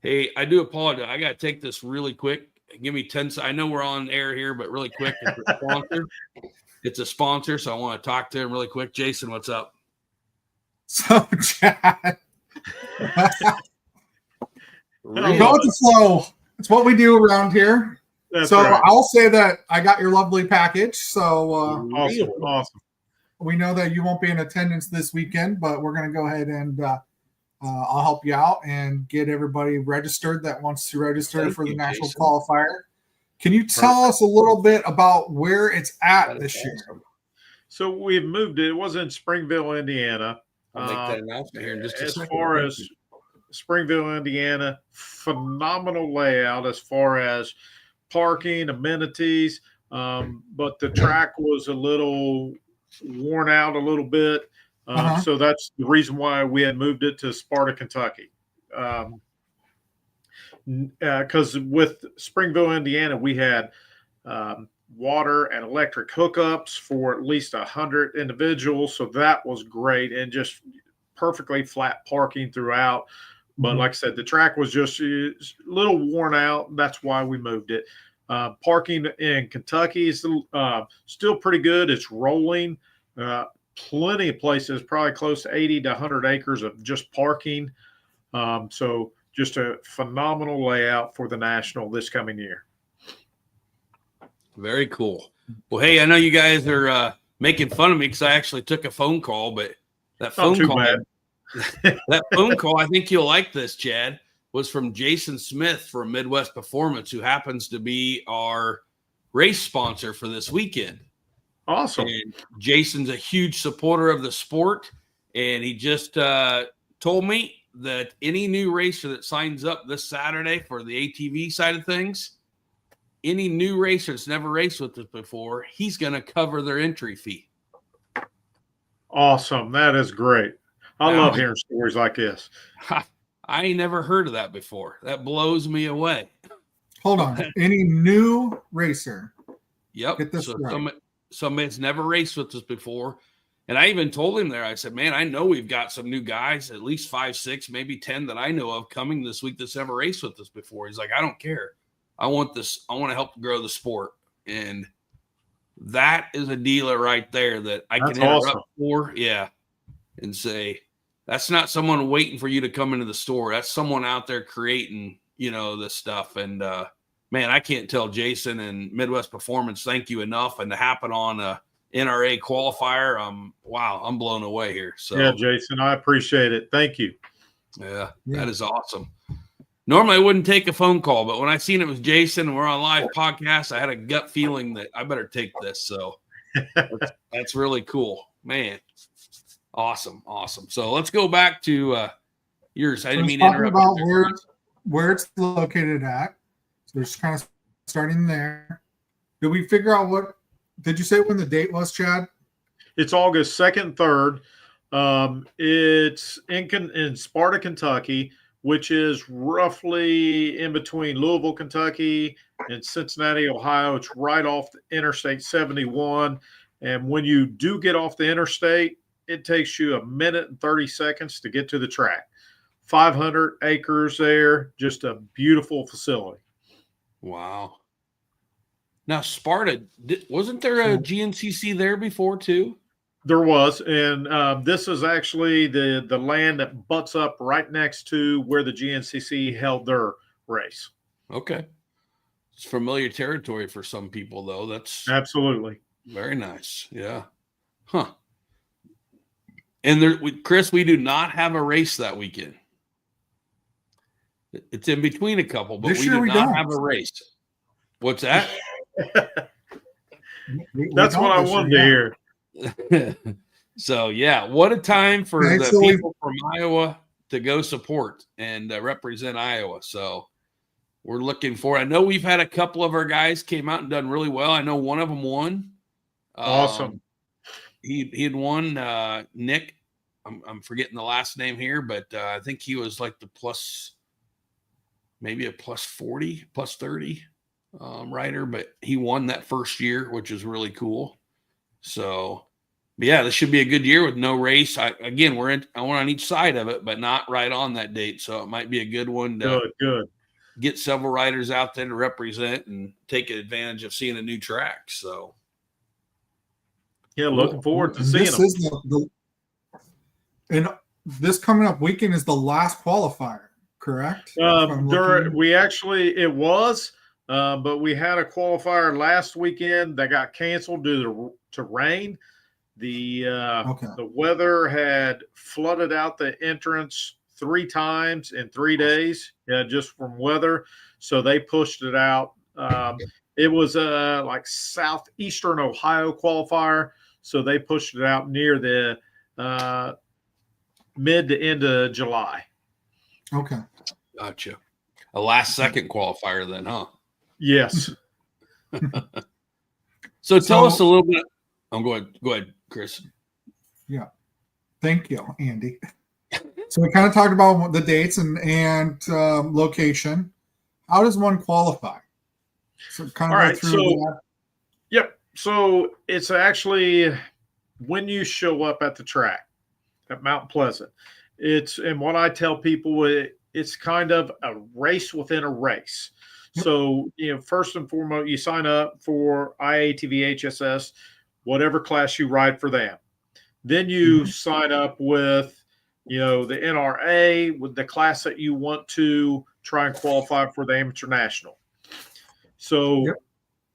Hey, I do apologize. I got to take this really quick. Give me 10 seconds. I know we're on air here, but really quick. It's a sponsor, so I want to talk to him really quick. Jason, what's up? So, Chad. Go with the flow. It's what we do around here. That's so right. I'll say that I got your lovely package. So awesome. We know that you won't be in attendance this weekend, but we're going to go ahead and I'll help you out and get everybody registered that wants to register for the national qualifier. Can you tell us a little bit about where it's at this year? So we've moved it. It was in Springville, Indiana. I'll make that announcement here in just a second. As far as Springville, Indiana, phenomenal layout as far as parking, amenities, but the track was a little worn out a little bit. So that's the reason why we had moved it to Sparta, Kentucky. Because with Springville, Indiana, we had water and electric hookups for at least 100 individuals. So that was great, and just perfectly flat parking throughout. But like I said, the track was just a little worn out. That's why we moved it. Parking in Kentucky is still pretty good. It's rolling. Plenty of places, probably close to 80 to 100 acres of just parking. So just a phenomenal layout for the National this coming year. Very cool. Well, hey, I know you guys are making fun of me because I actually took a phone call, but that phone call, that phone call, I think you'll like this, Chad, was from Jason Smith from Midwest Performance, who happens to be our race sponsor for this weekend. Awesome. And Jason's a huge supporter of the sport, and he just told me that any new racer that signs up this Saturday for the ATV side of things, any new racer that's never raced with us before, he's going to cover their entry fee. Awesome. That is great. I love hearing stories like this. I ain't never heard of that before. That blows me away. Hold on. Any new racer? Yep. Get this right. Somebody that's never raced with us before. And I even told him there, I said, man, I know we've got some new guys, at least 5, 6, maybe 10 that I know of coming this week that's never raced with us before. He's like, I don't care. I want this. I want to help grow the sport. And that is a dealer right there that I can interrupt for. Yeah. And say, that's not someone waiting for you to come into the store. That's someone out there creating, this stuff. And, man, I can't tell Jason and Midwest Performance thank you enough. And to happen on a NRA qualifier, I'm blown away here. So yeah, Jason, I appreciate it. Thank you. Yeah, that is awesome. Normally I wouldn't take a phone call, but when I seen it was Jason and we're on live podcast, I had a gut feeling that I better take this. So that's really cool, man. Awesome. So let's go back to yours. I didn't mean to interrupt. About where it's located at. So we're just kind of starting there. Did we figure out did you say when the date was, Chad? It's August 2nd, 3rd. It's in Sparta, Kentucky, which is roughly in between Louisville, Kentucky, and Cincinnati, Ohio. It's right off the Interstate 71. And when you do get off the interstate, it takes you 1 minute and 30 seconds to get to the track. 500 acres there, just a beautiful facility. Wow. Now, Sparta, wasn't there a GNCC there before too? There was, and this is actually the land that butts up right next to where the GNCC held their race. Okay. It's familiar territory for some people, though. That's absolutely very nice. Yeah. Huh. And Chris, we do not have a race that weekend. It's in between a couple, but we do not have a race. What's that? That's what I wanted to hear. So yeah, what a time for the people from Iowa to go support and represent Iowa. So we're looking for. I know we've had a couple of our guys came out and done really well. I know one of them won. Awesome. He had won. Nick, I'm forgetting the last name here, but I think he was like the maybe a plus 40, plus 30 rider, but he won that first year, which is really cool. So. But yeah, this should be a good year with no race. I want on each side of it, but not right on that date. So it might be a good one to get several riders out there to represent and take advantage of seeing a new track. So yeah, looking forward to seeing them. And this coming up weekend is the last qualifier, correct? It was, but we had a qualifier last weekend that got canceled due to rain. The weather had flooded out the entrance 3 times in 3 days, just from weather. So they pushed it out. It was like southeastern Ohio qualifier, so they pushed it out near the mid to end of July. Okay, gotcha. A last-second qualifier, then, huh? Yes. So tell us a little bit. Go ahead, Chris. Yeah. Thank you, Andy. So we kind of talked about the dates and location. How does one qualify? So kind of all right. So Yep. So it's actually when you show up at the track at Mount Pleasant, and what I tell people, it's kind of a race within a race. So, first and foremost, you sign up for IATVHSS, whatever class you ride for them. Then you sign up with, the NRA, with the class that you want to try and qualify for the amateur national. So,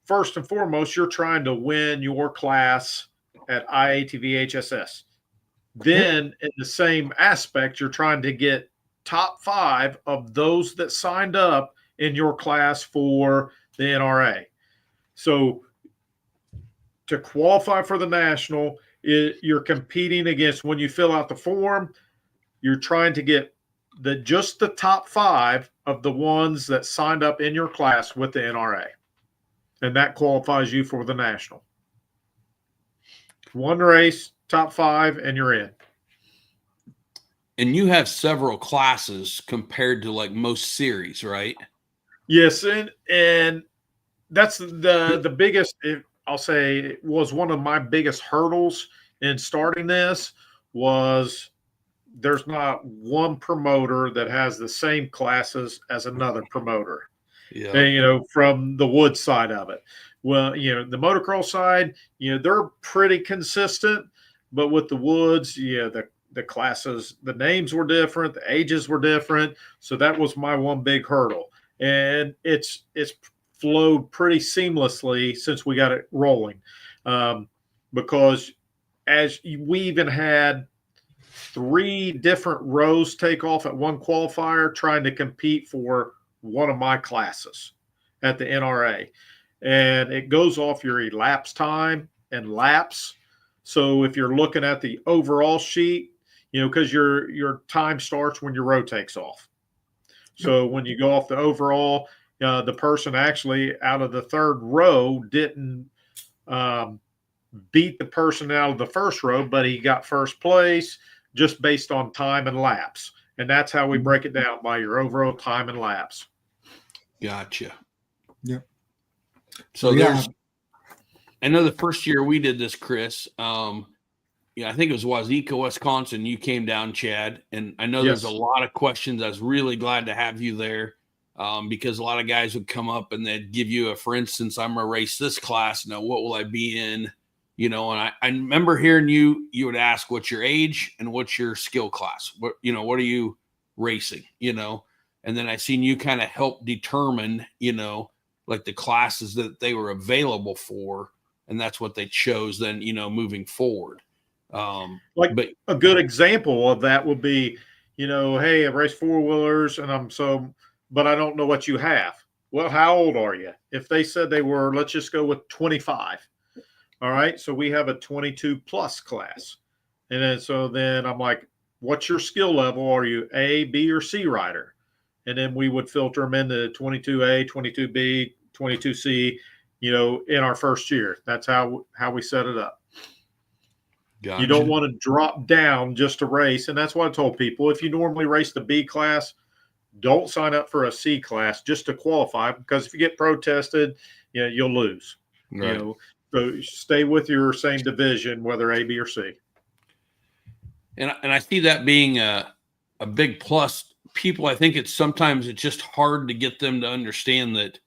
first and foremost, you're trying to win your class at IATVHSS. Then, in the same aspect, you're trying to get top 5 of those that signed up in your class for the NRA. So, to qualify for the national, you're competing against, when you fill out the form, you're trying to get just the top 5 of the ones that signed up in your class with the NRA. And that qualifies you for the national. One race, top 5, and you're in. And you have several classes compared to like most series, right? Yes, and that's the biggest. I'll say it was one of my biggest hurdles in starting this. Was there's not one promoter that has the same classes as another promoter. Yeah. And, from the wood side of it. Well, the motocross side, they're pretty consistent, but with the woods, the classes, the names were different, the ages were different. So that was my one big hurdle. And it's flowed pretty seamlessly since we got it rolling. Because as we even had 3 different rows take off at one qualifier trying to compete for one of my classes at the NRA. And it goes off your elapsed time and laps. So if you're looking at the overall sheet, because your time starts when your row takes off. So when you go off the overall, the person actually out of the 3rd row didn't beat the person out of the 1st row, but he got 1st place just based on time and laps. And that's how we break it down, by your overall time and laps. Gotcha. Yep. So there's, I know the first year we did this, Chris, I think it was Wazeeka, Wisconsin. You came down, Chad, and I know there's a lot of questions. I was really glad to have you there because a lot of guys would come up and they'd give you for instance, I'm going to race this class. Now, what will I be in? And I remember hearing you would ask what's your age and what's your skill class? What are you racing? And then I seen you kind of help determine, like the classes that they were available for. And that's what they chose then, moving forward. But a good example of that would be, hey, I race 4-wheelers but I don't know what you have. Well, how old are you? If they said they were, let's just go with 25. All right. So we have a 22 plus class. And then I'm like, what's your skill level? Are you A, B, or C rider? And then we would filter them into 22A, 22B, 22C, in our first year. That's how we set it up. Gotcha. You don't want to drop down just to race. And that's what I told people. If you normally race the B class, don't sign up for a C class just to qualify, because if you get protested, you'll lose. Right. So stay with your same division, whether A, B, or C. And I see that being a big plus. People, I think sometimes it's just hard to get them to understand that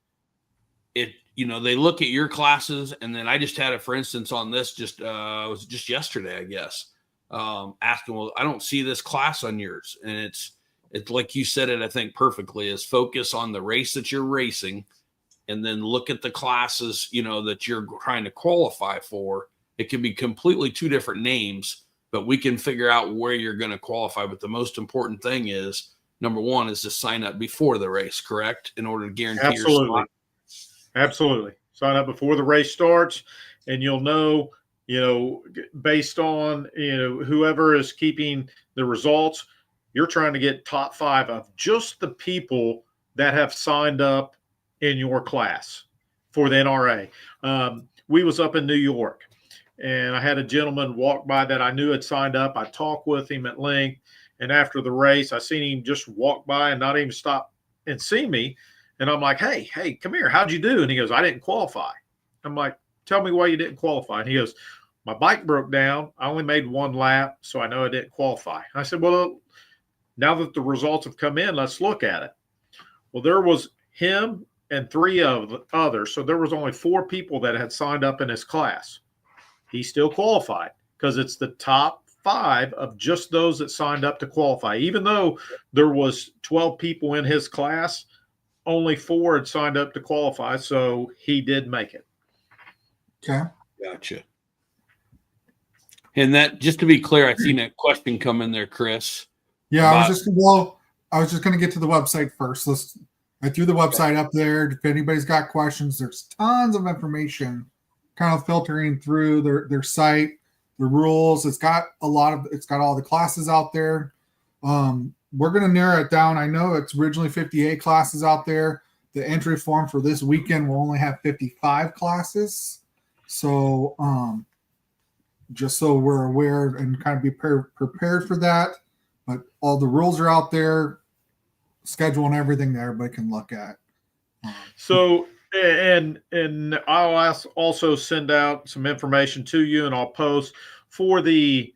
they look at your classes, and then I just had for instance on this it was just yesterday, I guess, asking, well, I don't see this class on yours. And it's like you said it, I think perfectly, is focus on the race that you're racing and then look at the classes, that you're trying to qualify for. It can be completely 2 different names, but we can figure out where you're going to qualify. But the most important thing is, number 1 is to sign up before the race, correct? In order to guarantee your spot. Absolutely. Sign up before the race starts, and you'll know, based on, whoever is keeping the results, you're trying to get top 5 of just the people that have signed up in your class for the NRA. We was up in New York, and I had a gentleman walk by that I knew had signed up. I talked with him at length, and after the race, I seen him just walk by and not even stop and see me. And I'm like, hey, come here. How'd you do? And he goes, I didn't qualify. I'm like, tell me why you didn't qualify. And he goes, my bike broke down. I only made one lap, so I know I didn't qualify. I said, well, now that the results have come in, let's look at it. Well, there was him and 3 of the others. So there was only 4 people that had signed up in his class. He still qualified because it's the top 5 of just those that signed up to qualify. Even though there was 12 people in his class, only 4 had signed up to qualify. So he did make it. Okay. Gotcha. And that, just to be clear, I seen a question come in there, Chris. Yeah, I was just going to get to the website first. I threw the website up there. If anybody's got questions, there's tons of information kind of filtering through their site, the rules. It's got all the classes out there. We're going to narrow it down. I know it's originally 58 classes out there. The entry form for this weekend will only have 55 classes. So just so we're aware and kind of be prepared for that. But all the rules are out there, schedule and everything that everybody can look at. So, and I'll also send out some information to you, and I'll post for the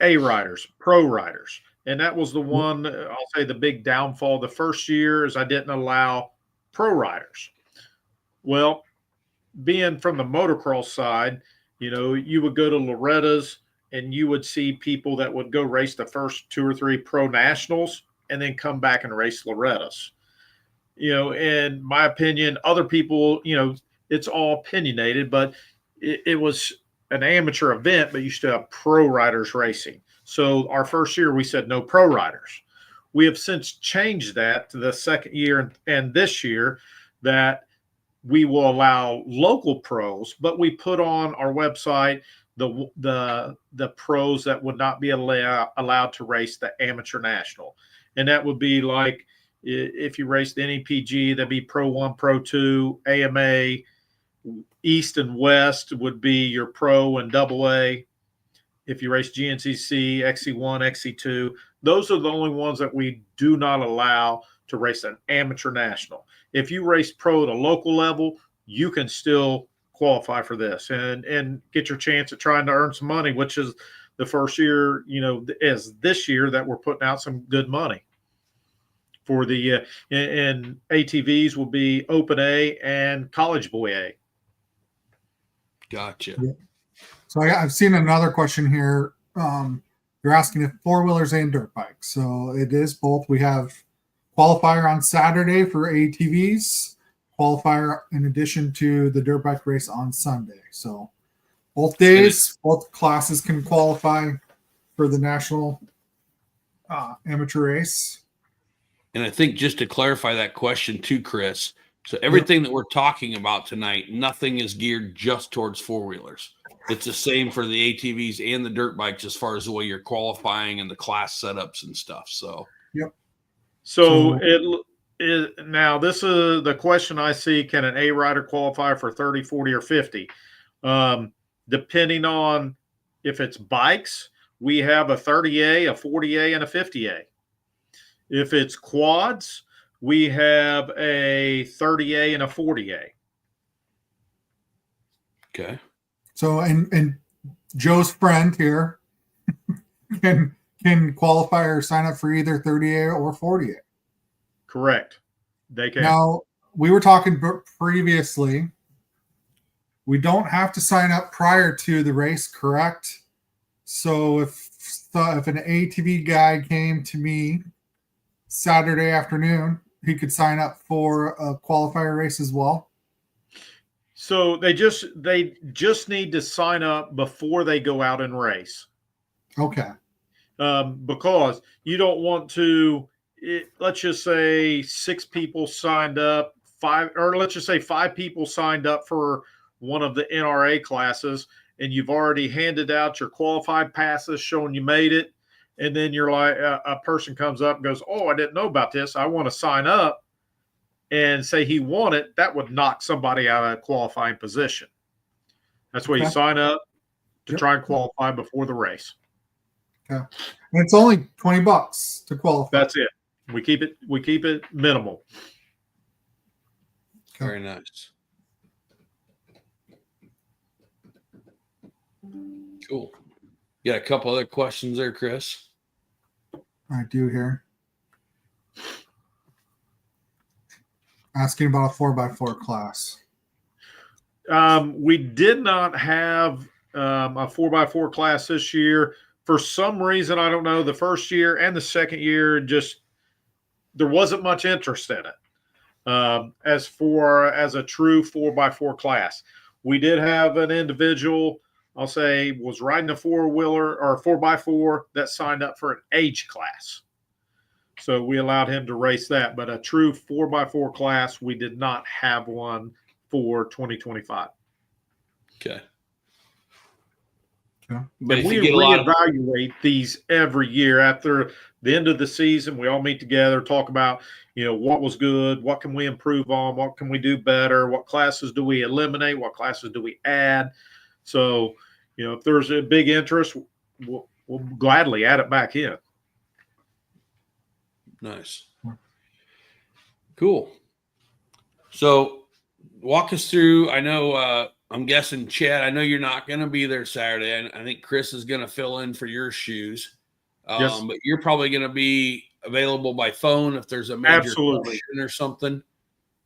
A riders, pro riders. And that was the one, I'll say the big downfall the first year is I didn't allow pro riders. Well, being from the motocross side, you would go to Loretta's and you would see people that would go race the first 2 or 3 pro nationals and then come back and race Loretta's. In my opinion, other people, it's all opinionated, but it was an amateur event, but you still have pro riders racing. So our first year, we said no pro riders. We have since changed that to the second year and this year that we will allow local pros, but we put on our website the pros that would not be allowed to race the amateur national. And that would be like if you race the NEPG, that'd be Pro 1, Pro 2, AMA, East and West would be your Pro and AA. If you race GNCC, XC1, XC2, those are the only ones that we do not allow to race an amateur national. If you race pro at a local level, you can still qualify for this and get your chance at trying to earn some money, which is the first year, as this year that we're putting out some good money for the and ATVs will be Open A and College Boy A. Gotcha. Yeah. So I've seen another question here. You're asking if 4-wheelers and dirt bikes. So it is both. We have qualifier on Saturday for ATVs, qualifier in addition to the dirt bike race on Sunday. So both days, both classes can qualify for the national amateur race. And I think just to clarify that question too, Chris, so everything that we're talking about tonight, nothing is geared just towards 4-wheelers. It's the same for the ATVs and the dirt bikes as far as the way you're qualifying and the class setups and stuff. So, yep. So now this is the question I see: can an A rider qualify for 30, 40, or 50? Depending on if it's bikes, we have a 30A, a 40A, and a 50A. If it's quads, we have a 30A and a 40A. Okay. So, and Joe's friend here can qualify or sign up for either 30A or 40A. Correct. They can. Now, we were talking previously. We don't have to sign up prior to the race, correct? So if an ATV guy came to me Saturday afternoon, he could sign up for a qualifier race as well. So they just need to sign up before they go out and race. Okay. Because you don't want to. Let's just say 6 people signed up, 5 people signed up for one of the NRA classes, and you've already handed out your qualified passes showing you made it. And then you're like, a person comes up and goes, "Oh, I didn't know about this. I want to sign up," and say he won it. That would knock somebody out of a qualifying position. That's why you sign up to try and qualify before the race. Okay. And it's only $20 to qualify. That's it. We keep it minimal. Very nice. Cool. You got a couple other questions there, Chris? I do here. Asking about a 4x4 class. We did not have a 4x4 class this year. For some reason, I don't know, the first year and the second year, just there wasn't much interest in it. As a true 4x4 class, we did have an individual, I'll say, was riding a 4-wheeler or 4x4 that signed up for an age class. So we allowed him to race that. But a true 4x4 class, we did not have one for 2025. Okay. Okay. But we reevaluate these every year after the end of the season. We all meet together, talk about, what was good, what can we improve on, what can we do better, what classes do we eliminate, what classes do we add. So, if there's a big interest, we'll gladly add it back in. Nice. Cool. So walk us through, I know, I'm guessing, Chad, I know you're not going to be there Saturday. I think Chris is going to fill in for your shoes. Yes. But you're probably going to be available by phone if there's a major question or something.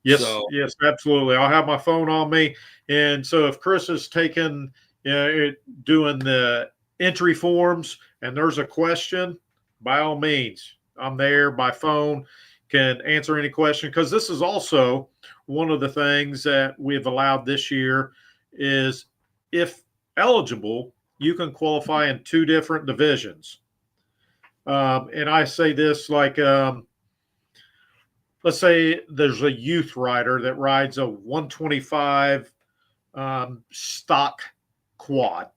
Yes, yes, absolutely. I'll have my phone on me. And so if Chris is doing the entry forms and there's a question, by all means, I'm there by phone, can answer any question. Because this is also one of the things that we've allowed this year is, if eligible, you can qualify in 2 different divisions. And I say this like, let's say there's a youth rider that rides a 125 stock quad,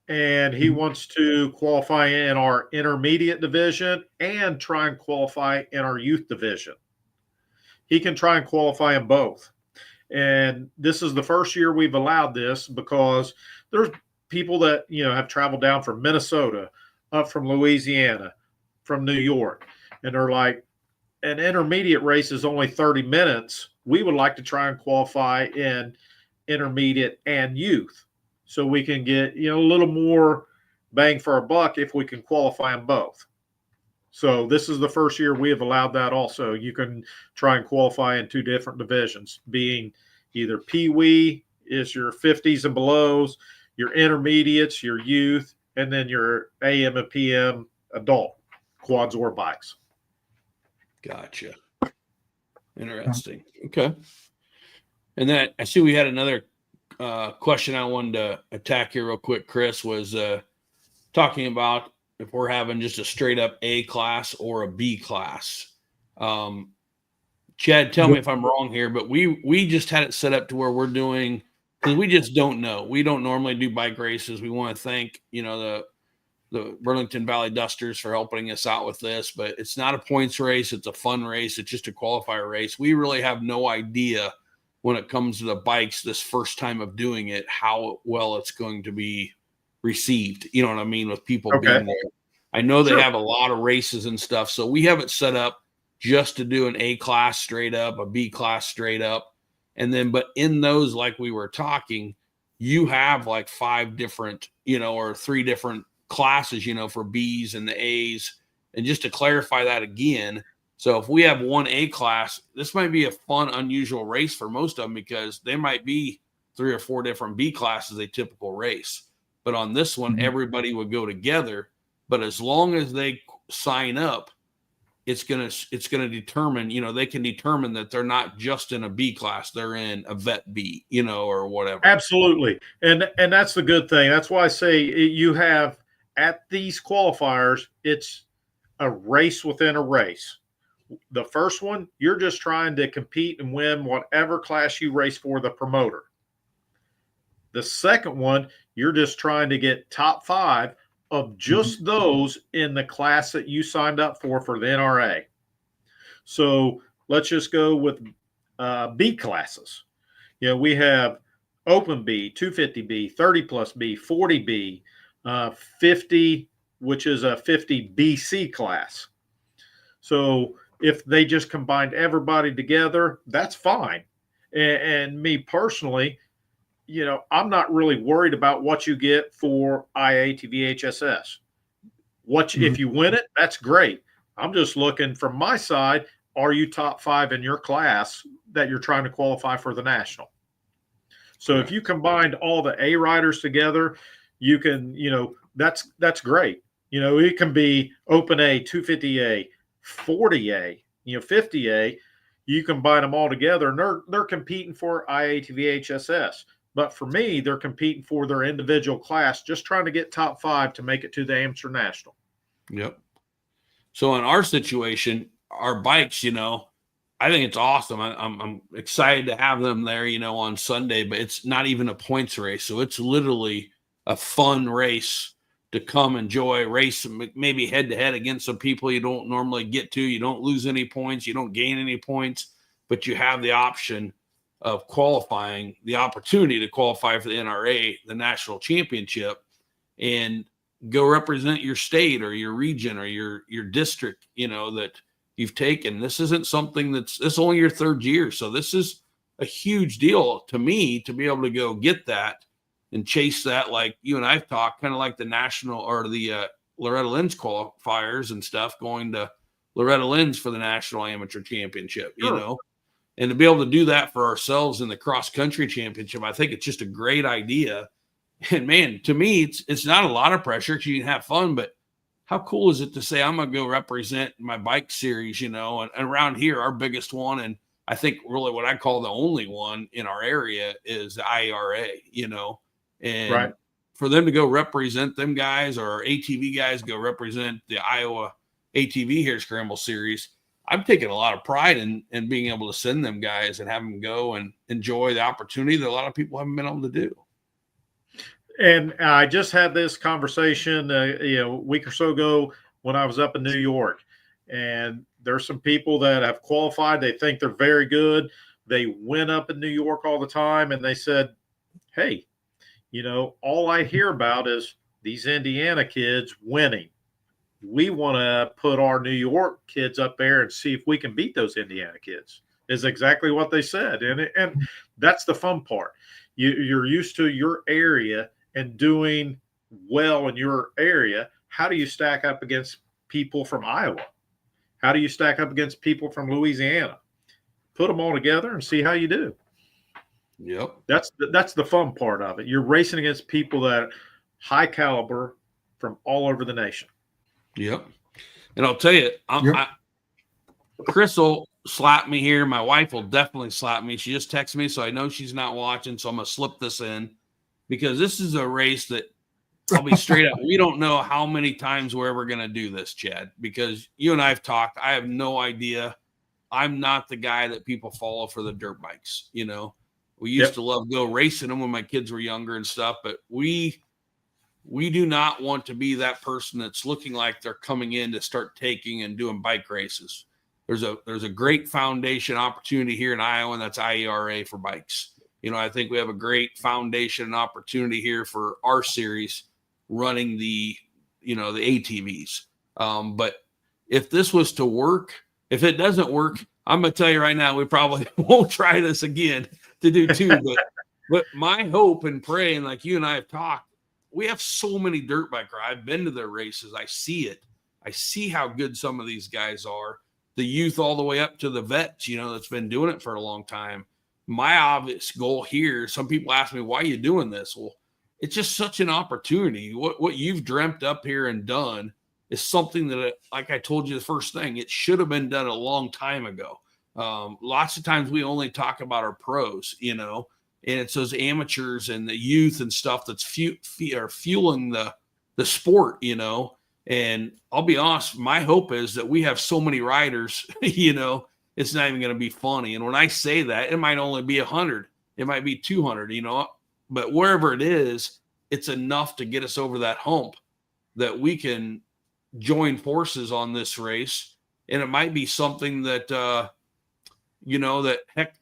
and he wants to qualify in our intermediate division and try and qualify in our youth division. He can try and qualify in both. And this is the first year we've allowed this because there's people that, have traveled down from Minnesota, up from Louisiana, from New York, and they're like, an intermediate race is only 30 minutes. We would like to try and qualify in intermediate and youth so we can get, a little more bang for our buck if we can qualify in both. So this is the first year we have allowed that also. You can try and qualify in 2 different divisions, being either Pee-wee is your 50s and belows, your intermediates, your youth, and then your AM and PM adult quads or bikes. Gotcha. Interesting. Okay. And then I see we had another question I wanted to attack here real quick. Chris was talking about if we're having just a straight up A class or a B class. Chad, tell me if I'm wrong here, but we just had it set up to where we're doing, because we just don't know. We don't normally do bike races. We want to thank, the Burlington Valley Dusters for helping us out with this, but it's not a points race. It's a fun race. It's just a qualifier race. We really have no idea when it comes to the bikes this first time of doing it, how well it's going to be received. You know what I mean? With people being there. I know they have a lot of races and stuff. So we have it set up just to do an A class straight up, a B class straight up. And then, but in those, like we were talking, you have like 5 different, or 3 different classes, for B's and the A's. And just to clarify that again, so if we have one A class, this might be a fun, unusual race for most of them because they might be 3 or 4 different B classes, a typical race. But on this one, everybody would go together. But as long as they sign up, it's gonna determine, they can determine that they're not just in a B class, they're in a vet B, or whatever. Absolutely. And that's the good thing. That's why I say you have at these qualifiers, it's a race within a race. The first one, you're just trying to compete and win whatever class you race for the promoter. The second one, you're just trying to get top 5 of just those in the class that you signed up for the NRA. So let's just go with B classes. We have Open B, 250B, 30 plus B, 40B, 50, which is a 50 BC class. So if they just combined everybody together, that's fine. And me personally, I'm not really worried about what you get for IATVHSS. If you win it, that's great. I'm just looking from my side. Are you top 5 in your class that you're trying to qualify for the national? So if you combined all the A riders together, you can, that's great. It can be open A, 250A, 40A, 50A. You combine them all together, and they're competing for IATVHSS. But for me, they're competing for their individual class, just trying to get top 5 to make it to the amateur national. Yep. So in our situation, our bikes, I think it's awesome. I'm excited to have them there, on Sunday, but it's not even a points race. So it's literally a fun race to come enjoy, race maybe head to head against some people you don't normally get to. You don't lose any points. You don't gain any points, but you have the option of qualifying, the opportunity to qualify for the NRA, the national championship, and go represent your state or your region or your district, that you've taken. This isn't something this only your 3rd year. So this is a huge deal to me to be able to go get that and chase that, like you and I've talked, kind of like the national or the Loretta Lynn's qualifiers and stuff, going to Loretta Lynn's for the national amateur championship, and to be able to do that for ourselves in the cross country championship, I think it's just a great idea. And man, to me, it's not a lot of pressure because you can have fun, but how cool is it to say, I'm going to go represent my bike series, and around here, our biggest one, and I think really what I call the only one in our area is the IARA, and right. For them to go represent them guys, or our ATV guys go represent the Iowa ATV Hare Scramble Series, I'm taking a lot of pride in being able to send them guys and have them go and enjoy the opportunity that a lot of people haven't been able to do. And I just had this conversation, a week or so ago when I was up in New York, and there's some people that have qualified. They think they're very good. They win up in New York all the time. And they said, hey, all I hear about is these Indiana kids winning. We want to put our New York kids up there and see if we can beat those Indiana kids, is exactly what they said. And that's the fun part. You're used to your area and doing well in your area. How do you stack up against people from Iowa? How do you stack up against people from Louisiana? Put them all together and see how you do. Yep. That's the fun part of it. You're racing against people that high caliber from all over the nation. Yep. And I'll tell you, Chris will slap me here. My wife will definitely slap me. She just texted me, so I know she's not watching. So I'm going to slip this in, because this is a race that I'll be straight up. We don't know how many times we're ever going to do this, Chad, because you and I have talked. I have no idea. I'm not the guy that people follow for the dirt bikes. We used to love go racing them when my kids were younger and stuff, but we do not want to be that person that's looking like they're coming in to start taking and doing bike races. There's a great foundation opportunity here in Iowa, and that's IARA for bikes. I think we have a great foundation and opportunity here for our series running the ATVs. But if this was to work, if it doesn't work, I'm going to tell you right now, we probably won't try this again to do 2. But my hope and praying, like you and I have talked, we have so many dirt bike riders. I've been to their races. I see it. I see how good some of these guys are. The youth all the way up to the vets, that's been doing it for a long time. My obvious goal here, some people ask me, why are you doing this? Well, it's just such an opportunity. What you've dreamt up here and done is something that, like I told you the first thing, it should have been done a long time ago. Lots of times we only talk about our pros, and it's those amateurs and the youth and stuff that's fueling the sport, And I'll be honest, my hope is that we have so many riders, it's not even going to be funny. And when I say that, it might only be 100, it might be 200, but wherever it is, it's enough to get us over that hump that we can join forces on this race. And it might be something that, that heck,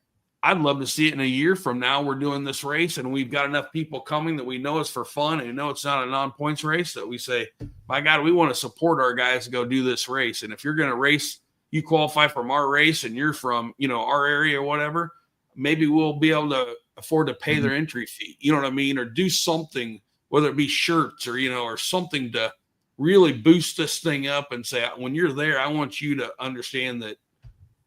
I'd love to see it in a year from now. We're doing this race and we've got enough people coming that we know it's for fun and it's not a non-points race, that we say, my God, we want to support our guys to go do this race. And if you're going to race, you qualify from our race and you're from, our area or whatever, maybe we'll be able to afford to pay their entry fee, you know what I mean? Or do something, whether it be shirts or, or something to really boost this thing up and say, when you're there, I want you to understand that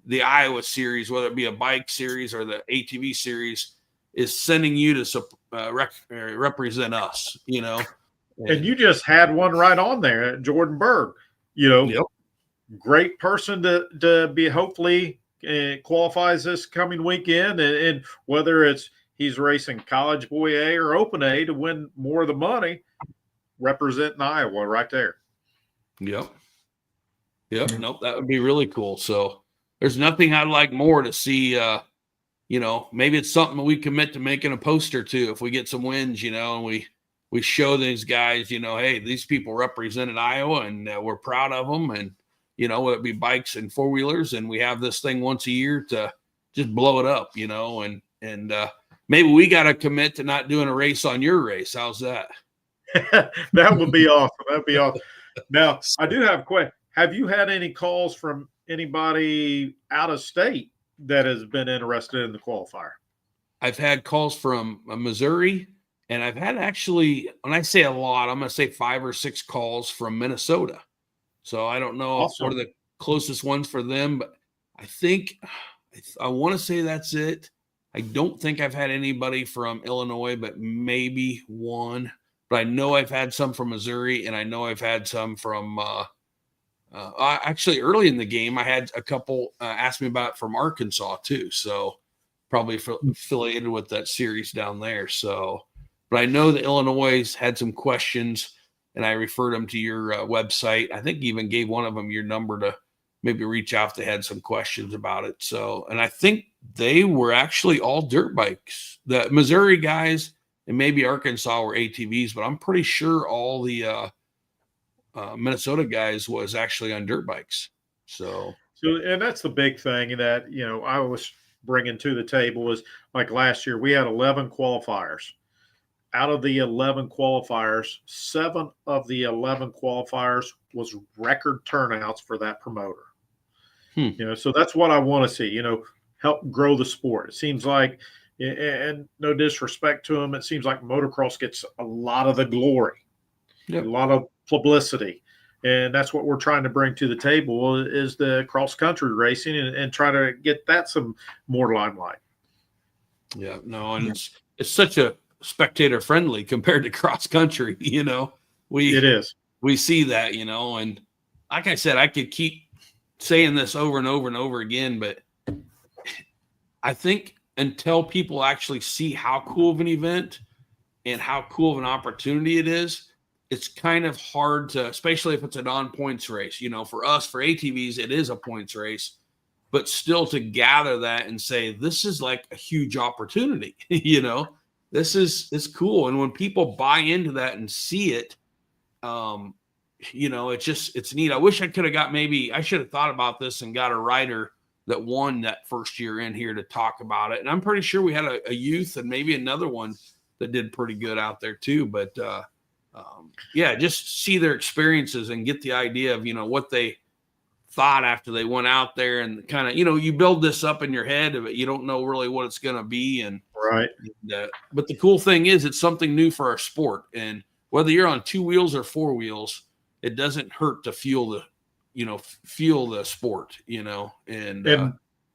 the Iowa series, whether it be a bike series or the ATV series, is sending you to represent us, And you just had one right on there, Jordan Berg, Yep. Great person to be, hopefully qualifies this coming weekend. And whether he's racing College Boy A or Open A to win more of the money, representing Iowa right there. Yep. Nope. That would be really cool. So there's nothing I'd like more to see, maybe it's something we commit to making a poster too. If we get some wins, and we show these guys, hey, these people represented Iowa and we're proud of them. And, whether it be bikes and four-wheelers, and we have this thing once a year to just blow it up, and maybe we got to commit to not doing a race on your race. How's that? That would be awesome. That'd be awesome. Now, I do have a question. Have you had any calls from anybody out of state that has been interested in the qualifier? I've had calls from Missouri, and I've had actually, when I say a lot, I'm going to say 5 or 6 calls from Minnesota. So I don't know what are the closest ones for them, but I want to say that's it. I don't think I've had anybody from Illinois, but maybe one. But I know I've had some from Missouri, and I know I've had some from actually early in the game. I had a couple ask me about it from Arkansas too. So probably affiliated with that series down there. So, but I know the Illinois had some questions, and I referred them to your website. I think even gave one of them your number to maybe reach out if they had some questions about it. So, and I think they were actually all dirt bikes. The Missouri guys and maybe Arkansas were ATVs, but I'm pretty sure all the Minnesota guys was actually on dirt bikes. So, and that's the big thing that, I was bringing to the table is, like last year, we had 11 qualifiers. Out of the 11 qualifiers, 7 of the 11 qualifiers was record turnouts for that promoter. So that's what I want to see, help grow the sport. It seems like, and no disrespect to them, it seems like motocross gets a lot of the glory, a lot of publicity. And that's what we're trying to bring to the table is the cross-country racing and try to get that some more limelight. Yeah, no, and it's such a spectator friendly compared to cross country, it is. We see that, and like I said, I could keep saying this over and over and over again, but I think until people actually see how cool of an event and how cool of an opportunity it is, it's kind of hard to, especially if it's a non-points race, for us, for ATVs, it is a points race, but still to gather that and say, this is like a huge opportunity, it's cool. And when people buy into that and see it, it's neat. I wish I could have I should have thought about this and got a rider that won that first year in here to talk about it. And I'm pretty sure we had a youth and maybe another one that did pretty good out there too. But just see their experiences and get the idea of, what they thought after they went out there and kind of, you build this up in your head, but you don't know really what it's going to be. And right. But the cool thing is it's something new for our sport. And whether you're on 2 wheels or 4 wheels, it doesn't hurt to feel the sport, and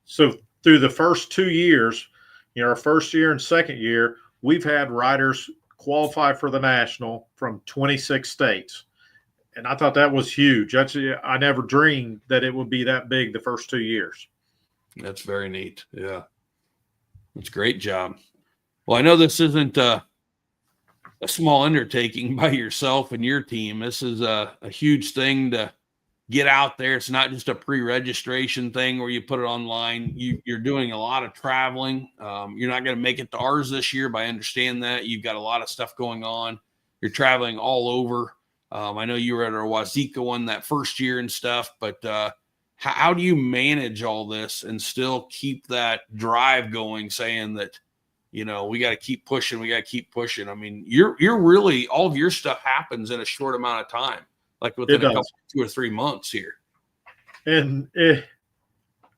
so through the first 2 years, our first year and second year, we've had riders qualify for the national from 26 states. And I thought that was huge. I never dreamed that it would be that big the first 2 years. That's very neat. Yeah. That's a great job. Well, I know this isn't a small undertaking by yourself and your team. This is a huge thing to get out there. It's not just a pre-registration thing where you put it online. You're doing a lot of traveling. You're not going to make it to ours this year, but I understand that. You've got a lot of stuff going on. You're traveling all over. I know you were at our Wazeeka one that first year and stuff, but how do you manage all this and still keep that drive going, saying that, we got to keep pushing. We got to keep pushing. I mean, you're really, all of your stuff happens in a short amount of time, like within a couple, 2 or 3 months here. And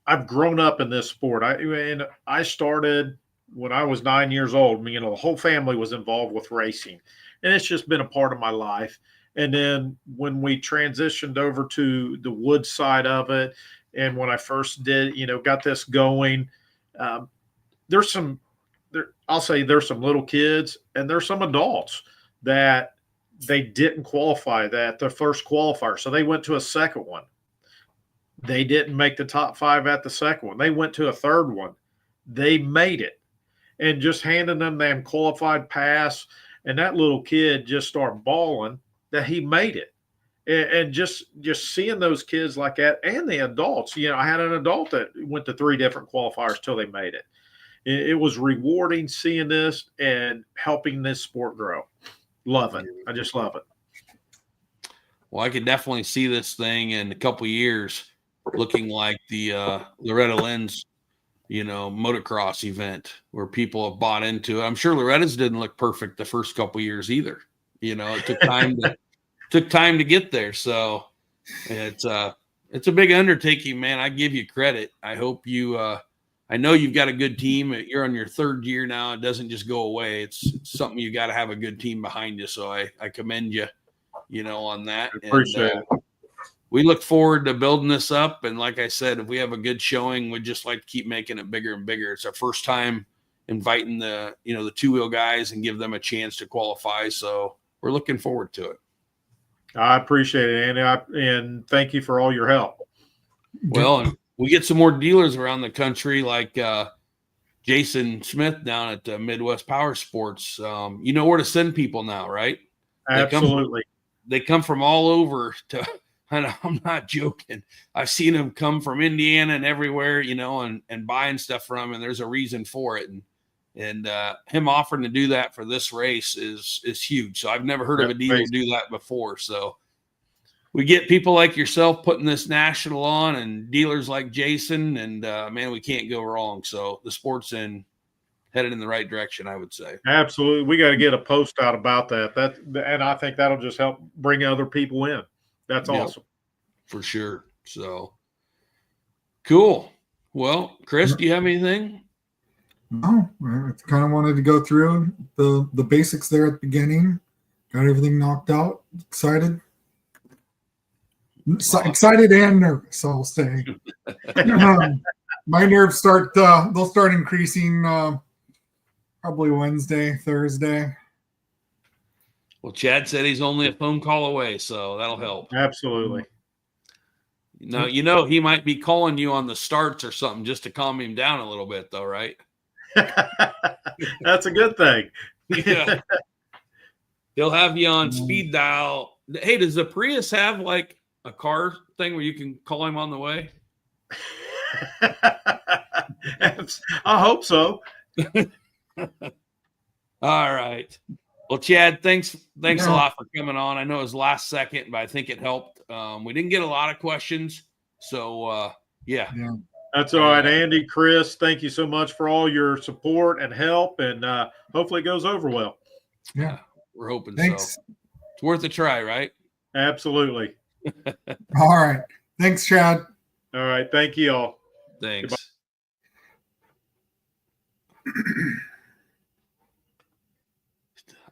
I've grown up in this sport. I started when I was 9 years old. The whole family was involved with racing, and it's just been a part of my life. And then when we transitioned over to the wood side of it, and when I first did, got this going, there's some, I'll say there's some little kids and there's some adults that they didn't qualify that the first qualifier. So they went to a second one. They didn't make the top 5 at the second one. They went to a third one. They made it. And just handing them qualified pass, and that little kid just started bawling that he made it. And just seeing those kids like that, and the adults. I had an adult that went to 3 different qualifiers till they made it. It was rewarding seeing this and helping this sport grow. Love it. I just love it. Well, I could definitely see this thing in a couple of years looking like the Loretta Lynn's, motocross event where people have bought into it. I'm sure Loretta's didn't look perfect the first couple of years either. It took time to get there. So it's a big undertaking, man. I give you credit. I hope I know you've got a good team. You're on your 3rd year now. It doesn't just go away. It's something you got to have a good team behind you. So I commend you, on that. Appreciate it. We look forward to building this up. And like I said, if we have a good showing, we'd just like to keep making it bigger and bigger. It's our first time inviting the 2-wheel guys and give them a chance to qualify. So we're looking forward to it. I appreciate it, Andy. And thank you for all your help. Well, and we get some more dealers around the country, like Jason Smith down at Midwest Power Sports. You know where to send people now, right? Absolutely. They come from all over to, and I'm not joking. I've seen them come from Indiana and everywhere, and buying stuff from, and there's a reason for it. And him offering to do that for this race is huge. So I've never heard of a dealer do that before. So we get people like yourself putting this national on, and dealers like Jason, and man, we can't go wrong. So the sport's headed in the right direction, I would say. Absolutely. We got to get a post out about that. And I think that'll just help bring other people in. That's awesome. For sure. So cool. Well, Chris, do you have anything? No, I kind of wanted to go through the basics there at the beginning. Got everything knocked out. Excited. Excited and nervous, I'll say. My nerves they'll start increasing probably Wednesday, Thursday. Well, Chad said he's only a phone call away, so that'll help. Absolutely. He might be calling you on the starts or something just to calm him down a little bit, though, right? That's a good thing. Yeah. He'll have you on speed dial. Hey, does the Prius have like a car thing where you can call him on the way? I hope so. All right. Well, Chad, thanks a lot for coming on. I know it was last second, but I think it helped. We didn't get a lot of questions, so yeah. That's all right, Andy, Chris. Thank you so much for all your support and help, and hopefully it goes over well. Yeah, we're hoping Thanks. so. It's worth a try, right? Absolutely. All right. Thanks, Chad. All right. Thank you all. Thanks.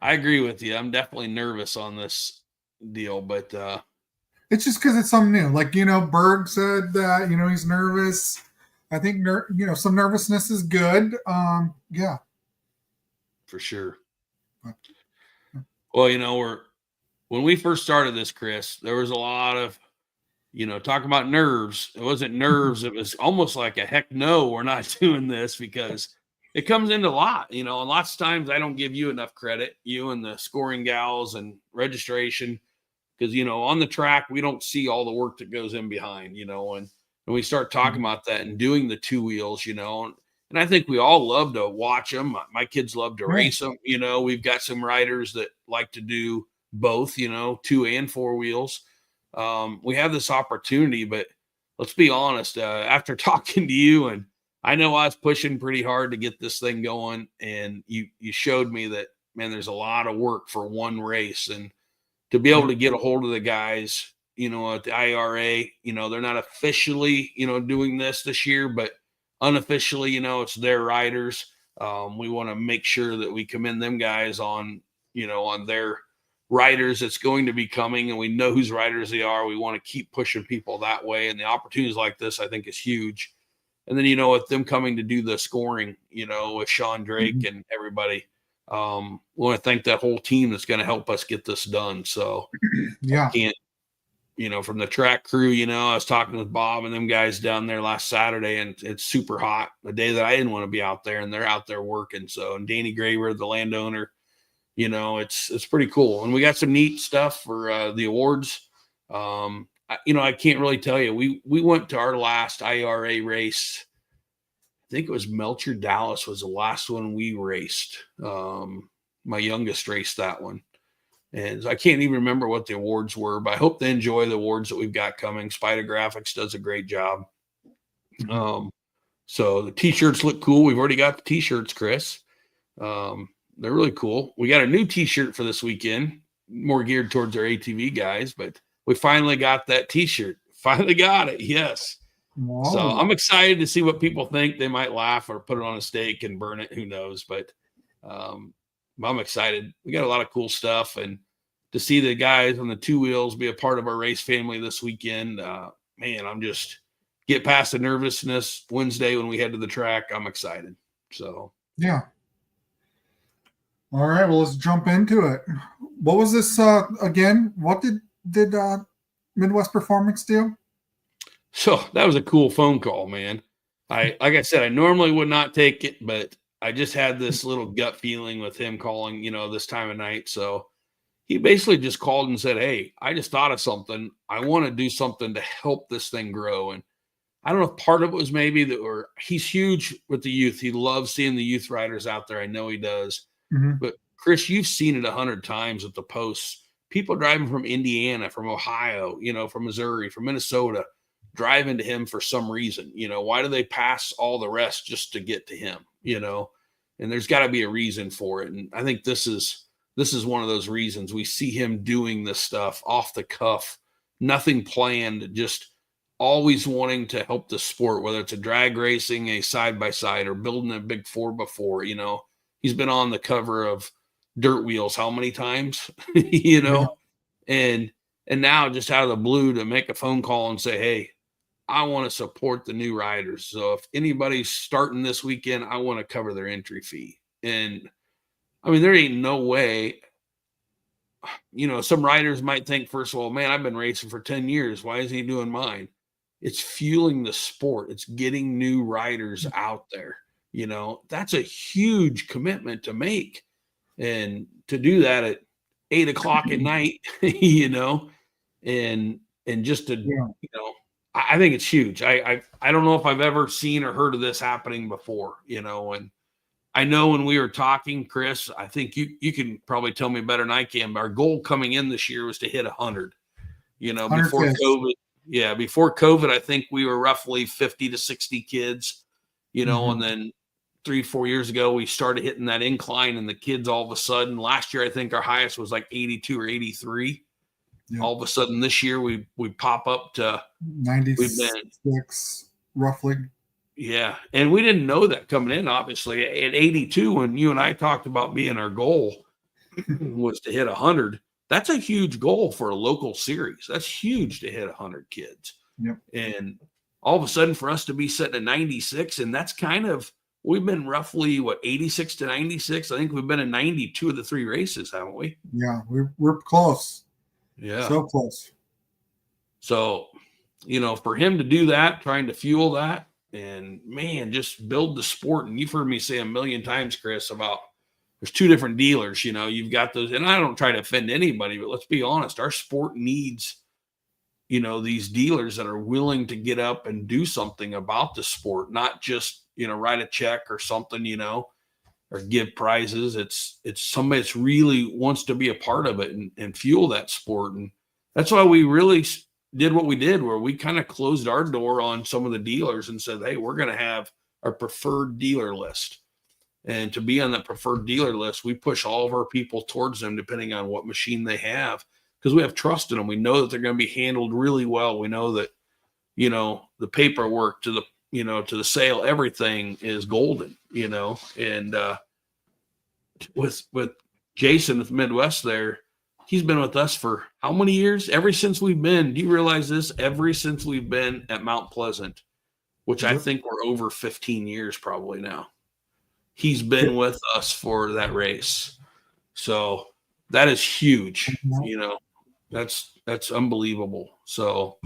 I agree with you. I'm definitely nervous on this deal, but it's just because it's something new. Like, Berg said that, he's nervous. I think, some nervousness is good. Yeah. For sure. Well, when we first started this, Chris, there was a lot of, talking about nerves. It wasn't nerves. It was almost like a heck no, we're not doing this, because it comes into a lot, and lots of times I don't give you enough credit, you and the scoring gals and registration, because, on the track, we don't see all the work that goes in behind, and we start talking about that and doing the 2 wheels, and I think we all love to watch them. My kids love to race them. We've got some riders that like to do both, 2 and 4 wheels. We have this opportunity, but let's be honest, after talking to you, and I know I was pushing pretty hard to get this thing going, and you showed me that, man, there's a lot of work for one race, and to be able to get a hold of the guys, at the IRA, they're not officially, doing this year, but unofficially, it's their riders. We want to make sure that we commend them guys on, on their riders that's going to be coming, and we know whose riders they are. We want to keep pushing people that way. And the opportunities like this, I think, is huge. And then, with them coming to do the scoring, with Sean Drake and everybody, we want to thank that whole team that's going to help us get this done. So yeah, from the track crew, I was talking with Bob and them guys down there last Saturday, and it's super hot, a day that I didn't want to be out there, and they're out there working. So, and Danny Graver, the landowner, it's pretty cool. And we got some neat stuff for the awards. I can't really tell you. We went to our last IRA race. I think it was Melcher Dallas was the last one we raced. My youngest raced that one. And I can't even remember what the awards were, but I hope they enjoy the awards that we've got coming. Spider Graphics does a great job. So the T-shirts look cool. We've already got the T-shirts, Chris. They're really cool. We got a new T-shirt for this weekend, more geared towards our ATV guys, but we finally got that T-shirt. Finally got it. Yes. wow. So I'm excited to see what people think. They might laugh or put it on a stake and burn it. Who knows? But I'm excited. We got a lot of cool stuff, and to see the guys on the two wheels be a part of our race family this weekend, man, I'm just get past the nervousness Wednesday when we head to the track. I'm excited. So yeah. All right, well, let's jump into it. What was this again? What did Midwest Performance do? So that was a cool phone call, man. Like I said, I normally would not take it, but I just had this little gut feeling with him calling, this time of night. So he basically just called and said, hey, I just thought of something. I want to do something to help this thing grow. And I don't know if part of it was maybe that, or he's huge with the youth. He loves seeing the youth riders out there. I know he does. But Chris, you've seen it 100 times at the posts. People driving from Indiana, from Ohio, from Missouri, from Minnesota, driving to him for some reason. Why do they pass all the rest just to get to him? And there's got to be a reason for it. And I think this is one of those reasons. We see him doing this stuff off the cuff, nothing planned, just always wanting to help the sport, whether it's a drag racing, a side-by-side, or building a big 4x4. He's been on the cover of Dirt Wheels how many times, Yeah. and now just out of the blue to make a phone call and say, hey, I want to support the new riders. So if anybody's starting this weekend, I want to cover their entry fee. And I mean, there ain't no way, some riders might think, first of all, man, I've been racing for 10 years. Why isn't he doing mine? It's fueling the sport. It's getting new riders out there. That's a huge commitment to make. And to do that at 8:00 at night, and just to, I think it's huge. I don't know if I've ever seen or heard of this happening before, and I know when we were talking, Chris, I think you can probably tell me better than I can, but our goal coming in this year was to hit 100, before COVID. Yeah. Before COVID, I think we were roughly 50 to 60 kids, and then 3-4 years ago, we started hitting that incline, and the kids all of a sudden, last year, I think our highest was like 82 or 83. Yeah. All of a sudden this year, we pop up to 96 roughly. Yeah. And we didn't know that coming in, obviously. At 82, when you and I talked about being our goal was to hit 100, that's a huge goal for a local series. That's huge to hit 100 kids. Yep. And all of a sudden for us to be sitting at 96, and that's kind of, we've been roughly, 86 to 96? I think we've been in 92 of the 3 races, haven't we? Yeah, we're close. Yeah. So close. So, for him to do that, trying to fuel that, and, man, just build the sport. And you've heard me say a million times, Chris, about there's 2 different dealers. You've got those, and I don't try to offend anybody, but let's be honest, our sport needs, these dealers that are willing to get up and do something about the sport, not just, write a check or something, or give prizes. It's somebody that's really wants to be a part of it and fuel that sport. And that's why we really did what we did, where we kind of closed our door on some of the dealers and said, hey, we're going to have our preferred dealer list. And to be on that preferred dealer list, we push all of our people towards them, depending on what machine they have, because we have trust in them. We know that they're going to be handled really well. We know that, the paperwork to the, to the sale, everything is golden, and with Jason with Midwest there, he's been with us for how many years? Ever since we've been, do you realize this? Ever since we've been at Mount Pleasant, which I think we're over 15 years probably now. He's been with us for that race. So that is huge. That's unbelievable. So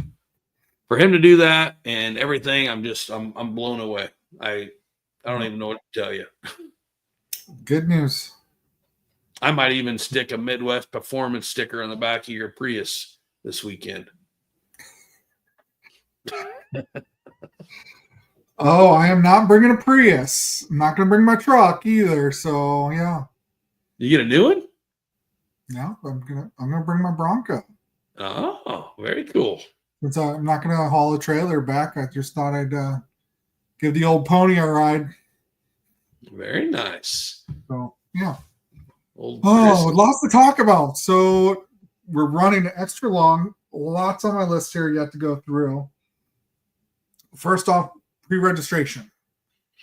for him to do that and everything, I'm blown away. I don't even know what to tell you. Good news. I might even stick a Midwest Performance sticker on the back of your Prius this weekend. Oh, I am not bringing a Prius. I'm not going to bring my truck either. So yeah. You get a new one? Yeah, I'm gonna bring my Bronco. Oh, very cool. I'm not gonna haul a trailer back. I just thought I'd give the old pony a ride. Very nice. So yeah. Lots to talk about. So we're running extra long. Lots on my list here yet to go through. First off, pre-registration.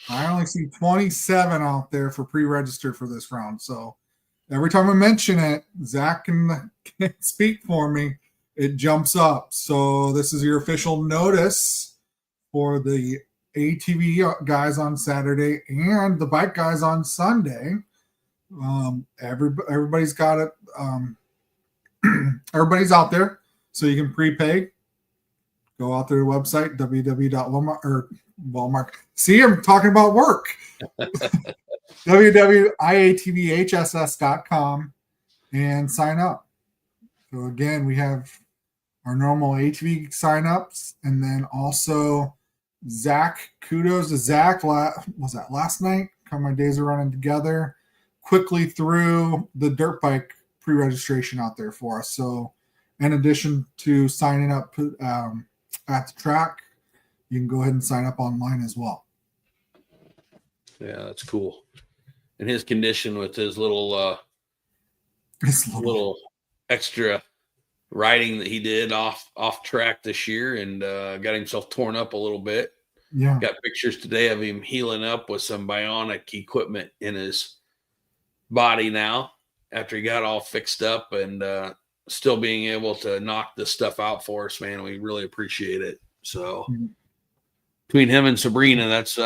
I only see 27 out there for pre-register for this round. So every time I mention it, Zach can speak for me. It jumps up. So this is your official notice for the ATV guys on Saturday and the bike guys on Sunday. Everybody's got it. Everybody's out there, so you can prepay. Go out to the website Walmart. See, I'm talking about work. www.IATVHSS.com and sign up. So again, we have our normal ATV signups, and then also Zach. Kudos to Zach. Was that last night? How my days are running together. Quickly through the dirt bike pre-registration out there for us. So in addition to signing up at the track, you can go ahead and sign up online as well. Yeah, that's cool. And his condition with his little extra riding that he did off track this year and got himself torn up a little bit. Yeah. Got pictures today of him healing up with some bionic equipment in his body now after he got all fixed up and still being able to knock this stuff out for us, man. We really appreciate it. So between him and Sabrina, that's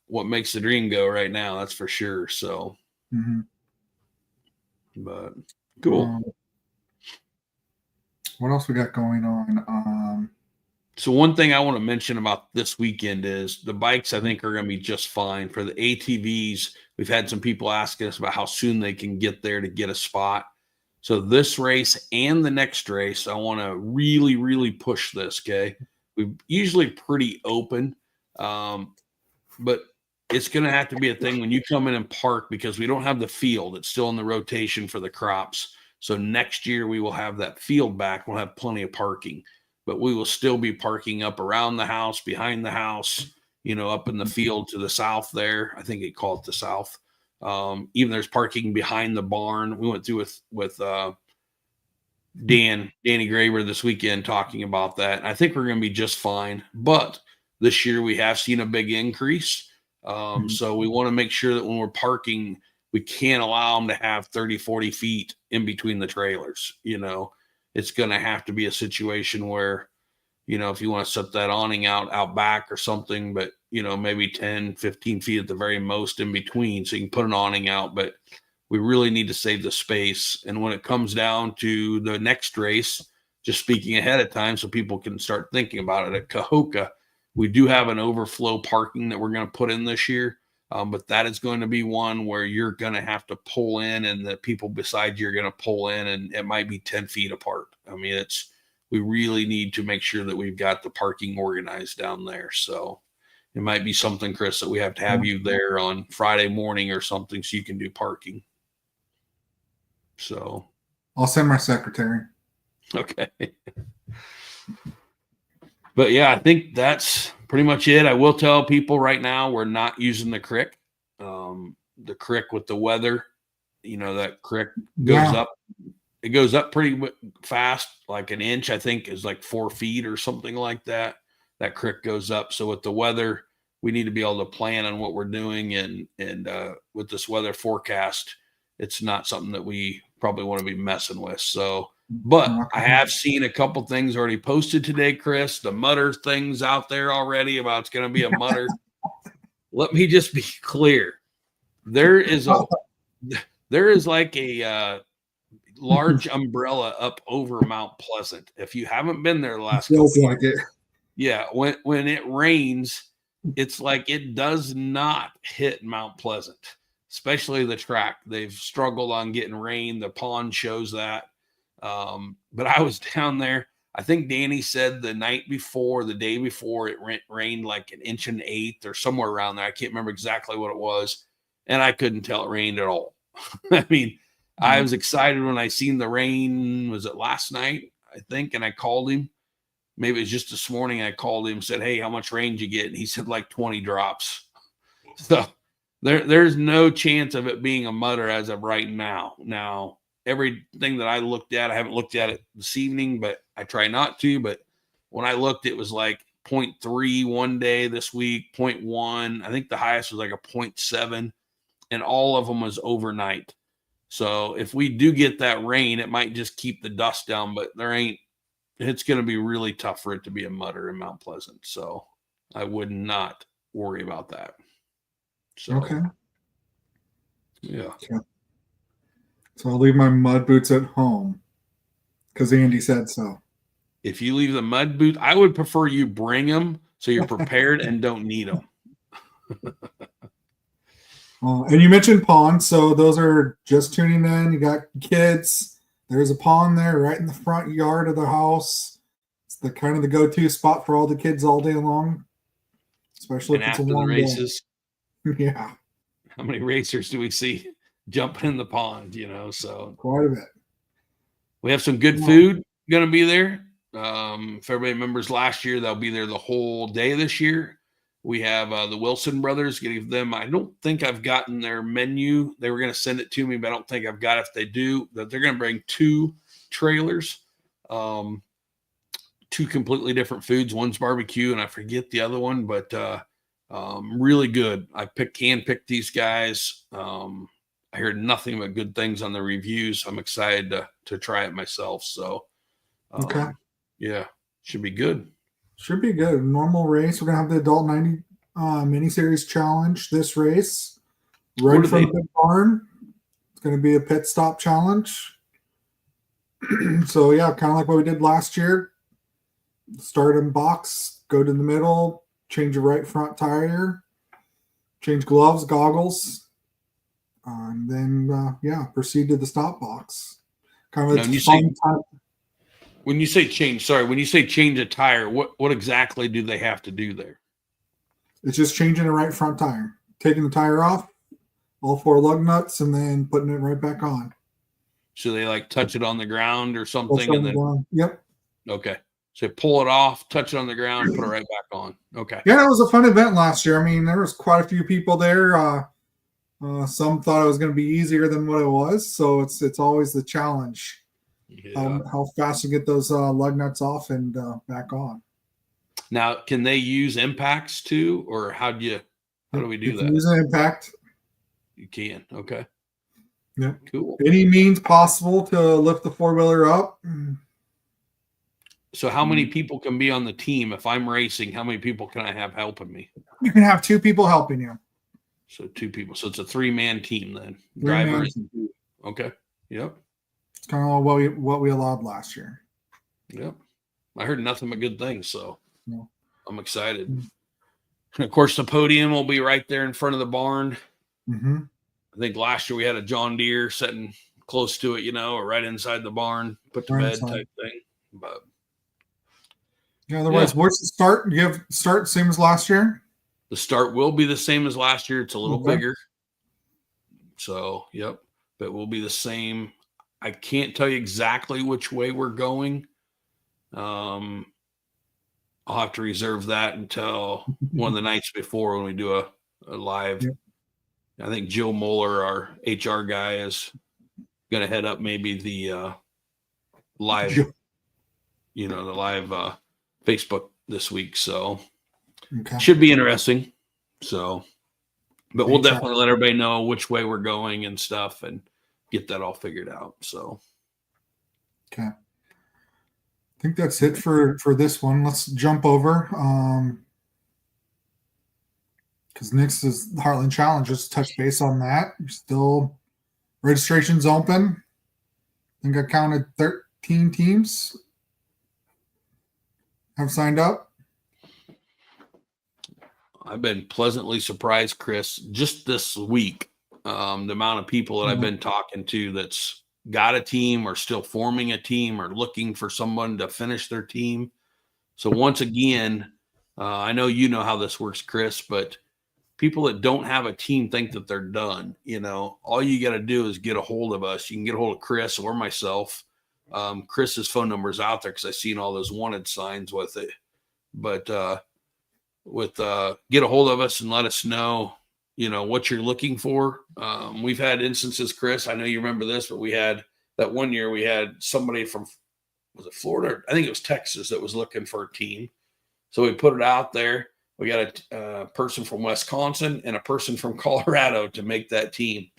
what makes the dream go right now. That's for sure. So, but cool. What else we got going on? So one thing I want to mention about this weekend is the bikes, I think, are going to be just fine. For the ATVs, we've had some people asking us about how soon they can get there to get a spot. So this race and the next race, I want to really, really push this, okay? We're usually pretty open, but it's going to have to be a thing when you come in and park because we don't have the field. It's still in the rotation for the crops. So next year we will have that field back. We'll have plenty of parking. But we will still be parking up around the house, behind the house, up in the field to the south there. I think they call it the south. Even there's parking behind the barn. We went through with Danny Graber this weekend talking about that. I think we're going to be just fine. But this year we have seen a big increase. So we want to make sure that when we're parking, we can't allow them to have 30, 40 feet in between the trailers, It's going to have to be a situation where, if you want to set that awning out back or something, but, maybe 10, 15 feet at the very most in between. So you can put an awning out, but we really need to save the space. And when it comes down to the next race, just speaking ahead of time so people can start thinking about it, at Cahokia, we do have an overflow parking that we're going to put in this year. But that is going to be one where you're going to have to pull in and the people beside you are going to pull in and it might be 10 feet apart. I mean, we really need to make sure that we've got the parking organized down there. So it might be something, Chris, that we have to have you there on Friday morning or something so you can do parking. So I'll send my secretary. Okay. But yeah, I think that's pretty much it. I will tell people right now we're not using the creek. The creek with the weather, that creek goes up. It goes up pretty fast, like an inch, I think is like 4 feet or something like that. That creek goes up. So with the weather, we need to be able to plan on what we're doing. And with this weather forecast, it's not something that we probably want to be messing with. So, but I have seen a couple things already posted today, Chris, the mutter things out there already about it's going to be a mutter. Let me just be clear. There is like a large umbrella up over Mount Pleasant. If you haven't been there the last couple like years, yeah, when it rains, it's like it does not hit Mount Pleasant, especially the track. They've struggled on getting rain. The pond shows that. But I was down there. I think Danny said the day before, it rained like 1.1 inches or somewhere around there. I can't remember exactly what it was. And I couldn't tell it rained at all. I mean, I was excited when I seen the rain. Was it last night, I think? And I called him. Maybe it was just this morning. I called him and said, hey, how much rain did you get? And he said like 20 drops. So there's no chance of it being a mutter as of right now. Now, everything that I looked at, I haven't looked at it this evening, but I try not to. But when I looked, it was like 0.3 one day this week, 0.1. I think the highest was like a 0.7, and all of them was overnight. So if we do get that rain, it might just keep the dust down, but it's going to be really tough for it to be a mutter in Mount Pleasant. So I would not worry about that. So, okay. Yeah. So I'll leave my mud boots at home because Andy said so. If you leave the mud boot, I would prefer you bring them so you're prepared and don't need them. And you mentioned ponds, so those are just tuning in. You got kids. There's a pond there right in the front yard of the house. It's the kind of the go-to spot for all the kids all day long, especially if it's a warm day. Races. Yeah. How many racers do we see jumping in the pond? So quite a bit. We have some good food going to be there. If everybody remembers last year, they'll be there the whole day this year. We have the Wilson brothers, getting them. I don't think I've gotten their menu. They were going to send it to me, but I don't think I've got it. If they do, that they're going to bring 2 trailers, 2 completely different foods. One's barbecue, and I forget the other one, but really good. I handpicked these guys. I heard nothing but good things on the reviews. I'm excited to try it myself. So, okay, yeah, should be good. Should be good. Normal race. We're gonna have the Adult 90 miniseries challenge this race. Right from the barn. It's gonna be a pit stop challenge. So yeah, kind of like what we did last year. Start in box, go to the middle, change your right front tire, change gloves, goggles, and then proceed to the stop box. Kind of a fun time. When you say change a tire, what exactly do they have to do there? It's just changing the right front tire, taking the tire off, all 4 lug nuts, and then putting it right back on. So they like touch it on the ground or something, and then yep. Okay. So pull it off, touch it on the ground, put it right back on. Okay. Yeah, it was a fun event last year. I mean, there was quite a few people there. Some thought it was going to be easier than what it was, so it's always the challenge. Yeah. How fast you get those lug nuts off and back on. Now, can they use impacts too, or how do we do that? Use an impact. You can. Okay. Yeah. Cool. Any means possible to lift the 4-wheeler up. So how many people can be on the team? If I'm racing, how many people can I have helping me? You can have 2 people helping you. So 2 people. So it's a 3-man team then. Driver. Okay. Yep. It's kind of what we allowed last year. Yep. I heard nothing but good things, so I'm excited. Mm-hmm. And of course, the podium will be right there in front of the barn. Mm-hmm. I think last year we had a John Deere sitting close to it, or right inside the barn, put to bed type thing. But otherwise, what's the start? You have start same as last year? The start will be the same as last year. It's a little bigger. So, yep. But we'll be the same. I can't tell you exactly which way we're going. I'll have to reserve that until one of the nights before when we do a live. Yep. I think Jill Moeller, our HR guy, is going to head up maybe the live, the live Facebook this week. So should be interesting. So, but we'll definitely let everybody know which way we're going and stuff and get that all figured out. So, okay. I think that's it for this one. Let's jump over. Because next is the Heartland Challenge. Just touch base on that. Still, registration's open. I think I counted 13 teams have signed up. I've been pleasantly surprised, Chris, just this week, the amount of people that I've been talking to that's got a team or still forming a team or looking for someone to finish their team. So once again, I know you know how this works, Chris, but people that don't have a team think that they're done. All you got to do is get a hold of us. You can get a hold of Chris or myself. Chris's phone number is out there because I've seen all those wanted signs with it. But get a hold of us and let us know, what you're looking for. We've had instances, Chris, I know you remember this, but we had that one year we had somebody from, was it Florida? I think it was Texas that was looking for a team. So we put it out there. We got a person from Wisconsin and a person from Colorado to make that team.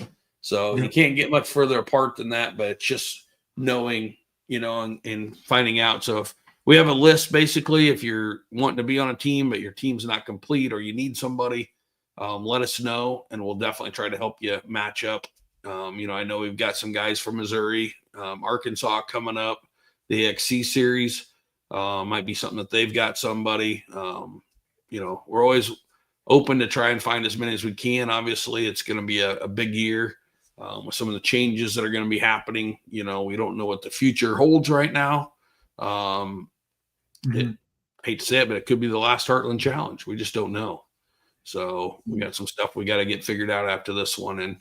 So you can't get much further apart than that, but it's just knowing, and finding out. So if we have a list, basically, if you're wanting to be on a team, but your team's not complete or you need somebody, let us know and we'll definitely try to help you match up. I know we've got some guys from Missouri, Arkansas coming up, the XC series might be something that they've got somebody. We're always open to try and find as many as we can. Obviously, it's going to be a big year with some of the changes that are going to be happening. We don't know what the future holds right now. I hate to say it, but it could be the last Heartland Challenge. We just don't know. So we got some stuff we got to get figured out after this one. And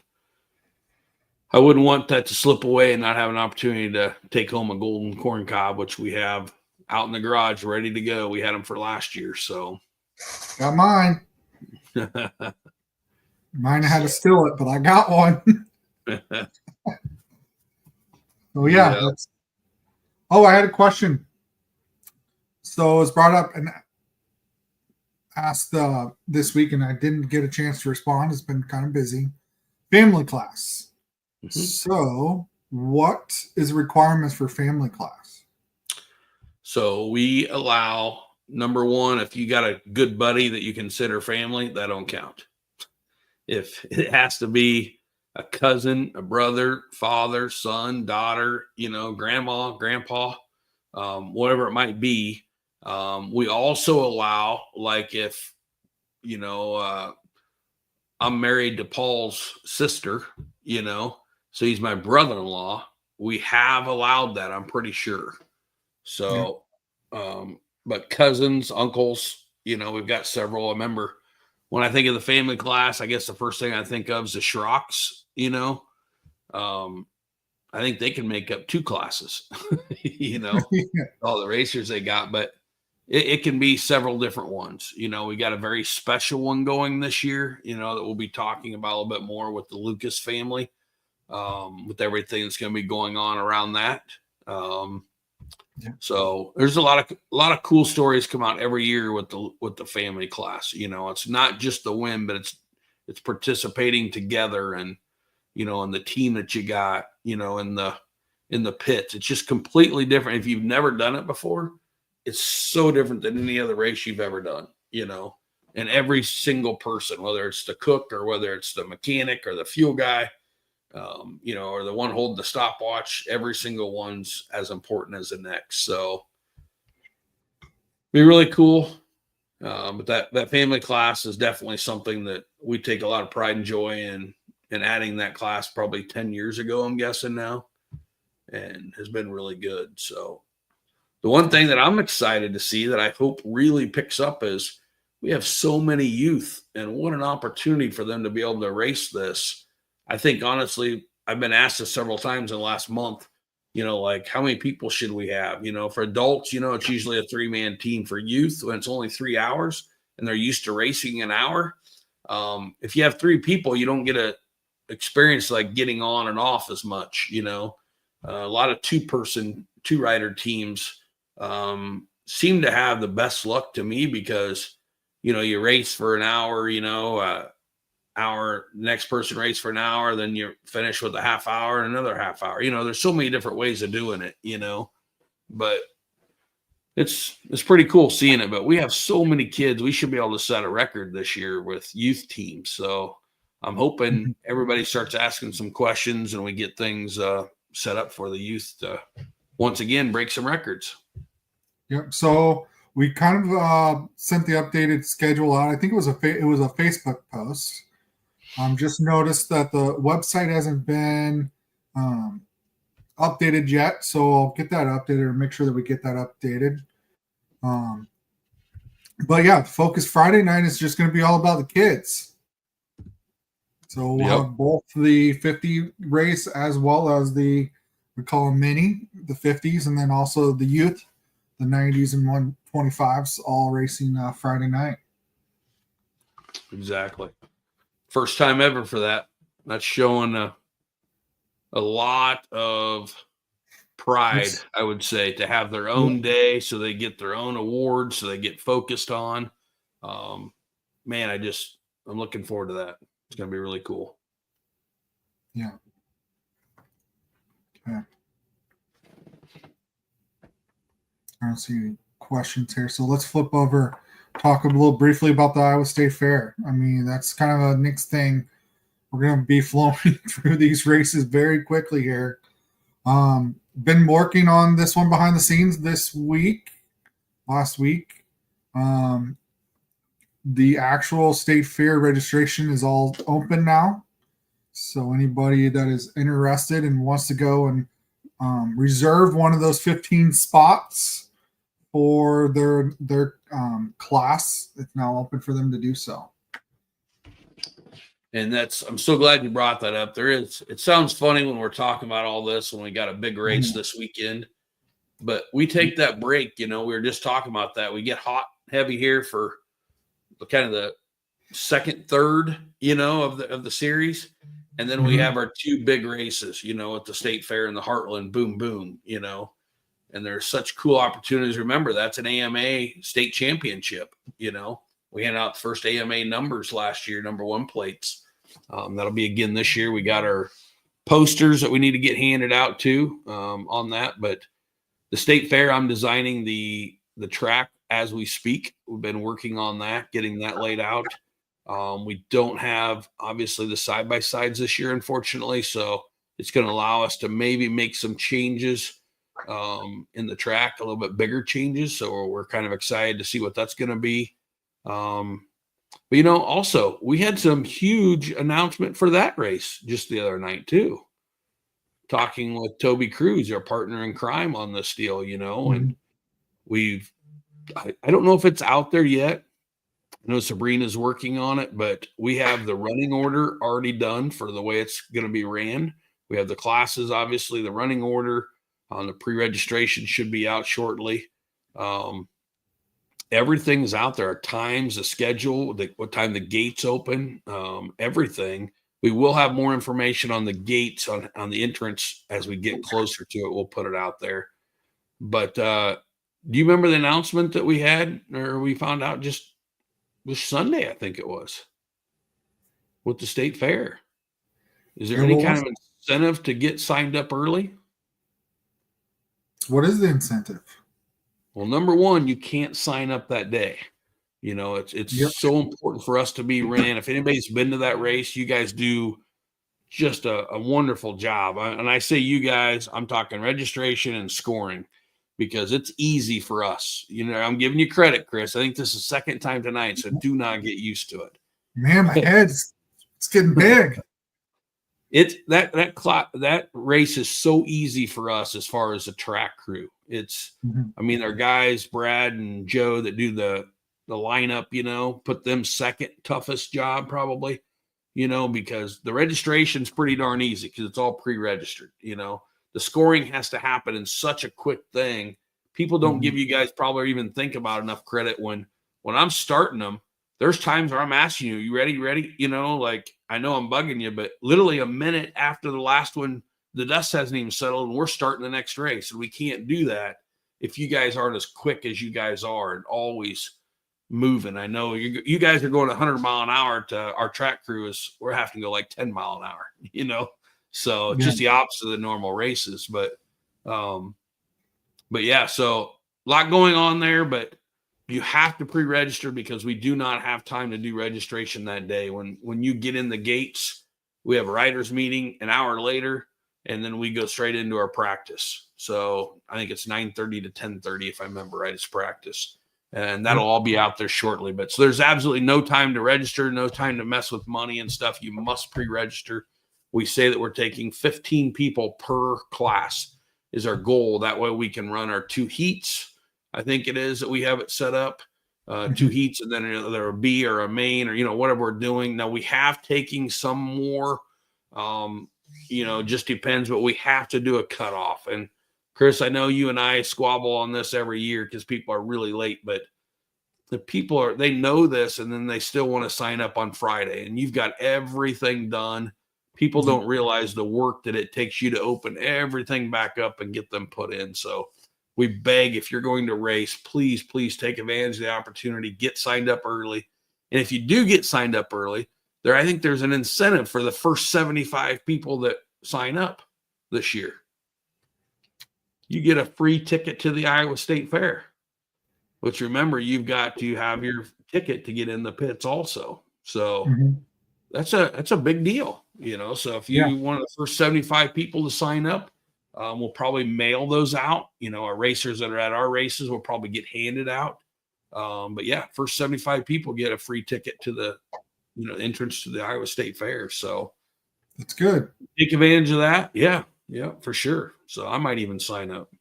I wouldn't want that to slip away and not have an opportunity to take home a golden corn cob, which we have out in the garage ready to go. We had them for last year. So. Got mine. Mine, I had to steal it, but I got one. Oh, yeah. I had a question. So it was brought up and asked this week, and I didn't get a chance to respond. It's been kind of busy. Family class. Mm-hmm. So what is the requirements for family class? So we allow, number one, if you got a good buddy that you consider family, that don't count. If it has to be a cousin, a brother, father, son, daughter, grandma, grandpa, whatever it might be. We also allow, like if, I'm married to Paul's sister, so he's my brother-in-law. We have allowed that, I'm pretty sure. So, but cousins, uncles, we've got several. I remember when I think of the family class, I guess the first thing I think of is the Schrocks, I think they can make up 2 classes, all the racers they got, but it can be several different ones. We got a very special one going this year, that we'll be talking about a little bit more with the Lucas family, with everything that's going to be going on around that. So there's a lot of cool stories come out every year with the family class. It's not just the win, but it's participating together and, and the team that you got, in the pits. It's just completely different. If you've never done it before, it's so different than any other race you've ever done, and every single person, whether it's the cook or whether it's the mechanic or the fuel guy, or the one holding the stopwatch, every single one's as important as the next. So be really cool. But that family class is definitely something that we take a lot of pride and joy in adding that class probably 10 years ago, I'm guessing now, and has been really good. So the one thing that I'm excited to see that I hope really picks up is we have so many youth, and what an opportunity for them to be able to race this. I think, honestly, I've been asked this several times in the last month, like how many people should we have? For adults, it's usually a 3-man team. For youth, when it's only 3 hours and they're used to racing an hour. If you have 3 people, you don't get a experience like getting on and off as much, a lot of 2-rider teams seem to have the best luck to me because, you race for an hour, hour, next person race for an hour, then you finish with a half hour and another half hour. There's so many different ways of doing it, but it's pretty cool seeing it. But we have so many kids. We should be able to set a record this year with youth teams. So I'm hoping everybody starts asking some questions and we get things set up for the youth to once again break some records. Yep. So we kind of sent the updated schedule out. I think it was a Facebook post. Just noticed that the website hasn't been updated yet, so I'll get that updated or make sure that we get that updated. But yeah, the focus Friday night is just going to be all about the kids. So we'll have both the 50 race as well as we call them mini, the 50s, and then also the youth, the 90s and 125s, all racing Friday night. Exactly. First time ever for that. That's showing a lot of pride, I would say, to have their own day so they get their own awards, so they get focused on. Man, I'm looking forward to that. It's going to be really cool. Yeah. Okay. I don't see any questions here. So let's flip over, talk a little briefly about the Iowa State Fair. I mean, that's kind of a next thing. We're going to be flowing through these races very quickly here. Been working on this one behind the scenes last week. The actual state fair registration is all open now. So anybody that is interested and wants to go and reserve one of those 15 spots for their class, it's now open for them to do so. And I'm so glad you brought that up. It sounds funny when we're talking about all this when we got a big race this weekend, but we take that break, we were just talking about that. We get hot, heavy here for kind of the second, third, of the series. And then we have our two big races, at the state fair and the Heartland, boom, boom, and there's such cool opportunities. Remember, that's an AMA state championship, we handed out the first AMA numbers last year, number one plates. That'll be again this year. We got our posters that we need to get handed out too on that. But the state fair, I'm designing the track as we speak. We've been working on that, getting that laid out. We don't have obviously the side-by-sides this year, unfortunately. So it's going to allow us to maybe make some changes in the track, a little bit bigger changes. So we're kind of excited to see what that's going to be. But also we had some huge announcement for that race just the other night too. Talking with Toby Cruz, our partner in crime on this deal, and I don't know if it's out there yet. I know Sabrina's working on it, but we have the running order already done for the way it's going to be ran. We have the classes, obviously the running order on the pre-registration should be out shortly. Everything's out there, our times, the schedule, what time the gates open, everything. We will have more information on the gates on the entrance as we get closer to it. We'll put it out there. But do you remember the announcement that we had, or we found out just was Sunday, I think it was, with the state fair? Is there any kind of incentive to get signed up early? What is the incentive? Well, number one, you can't sign up that day. It's so important for us to be ran. If anybody's been to that race, you guys do just a wonderful job. And I say you guys, I'm talking registration and scoring, because it's easy for us. I'm giving you credit, Chris. I think this is the second time tonight, so do not get used to it. Man, my head's it's getting big. It's that race is so easy for us as far as the track crew. I mean, our guys, Brad and Joe, that do the lineup, put them second toughest job probably, because the registration's pretty darn easy because it's all pre-registered. The scoring has to happen in such a quick thing. People don't give you guys probably or even think about enough credit when I'm starting them. There's times where I'm asking you ready? Like, I know I'm bugging you, but literally a minute after the last one, the dust hasn't even settled and we're starting the next race. And we can't do that if you guys aren't as quick as you guys are and always moving. I know you guys are going 100 mile an hour to our track crew we're having to go like 10 mile an hour, so it's just the opposite of the normal races. But yeah, so a lot going on there, but you have to pre-register because we do not have time to do registration that day. When you get in the gates, we have a riders meeting an hour later, and then we go straight into our practice. So I think it's 9:30 to 10:30, if I remember right, it's practice. And that'll all be out there shortly. But so there's absolutely no time to register, no time to mess with money and stuff. You must pre-register. We say that we're taking 15 people per class is our goal. That way we can run our 2 heats. I think it is that we have it set up, 2 heats, and then either a B or a main or, whatever we're doing. Now we have taking some more, just depends, but we have to do a cutoff. And Chris, I know you and I squabble on this every year because people are really late, but the people they know this, and then they still want to sign up on Friday, and you've got everything done. People don't realize the work that it takes you to open everything back up and get them put in. So we beg, if you're going to race, please take advantage of the opportunity, get signed up early. And if you do get signed up early, I think there's an incentive for the first 75 people that sign up this year. You get a free ticket to the Iowa State Fair, which, remember, you've got to have your ticket to get in the pits also. So that's a big deal, So if you want the first 75 people to sign up, we'll probably mail those out. Our racers that are at our races will probably get handed out. But yeah, first 75 people get a free ticket to the, entrance to the Iowa State Fair. So that's good. Take advantage of that. Yeah, for sure. So I might even sign up.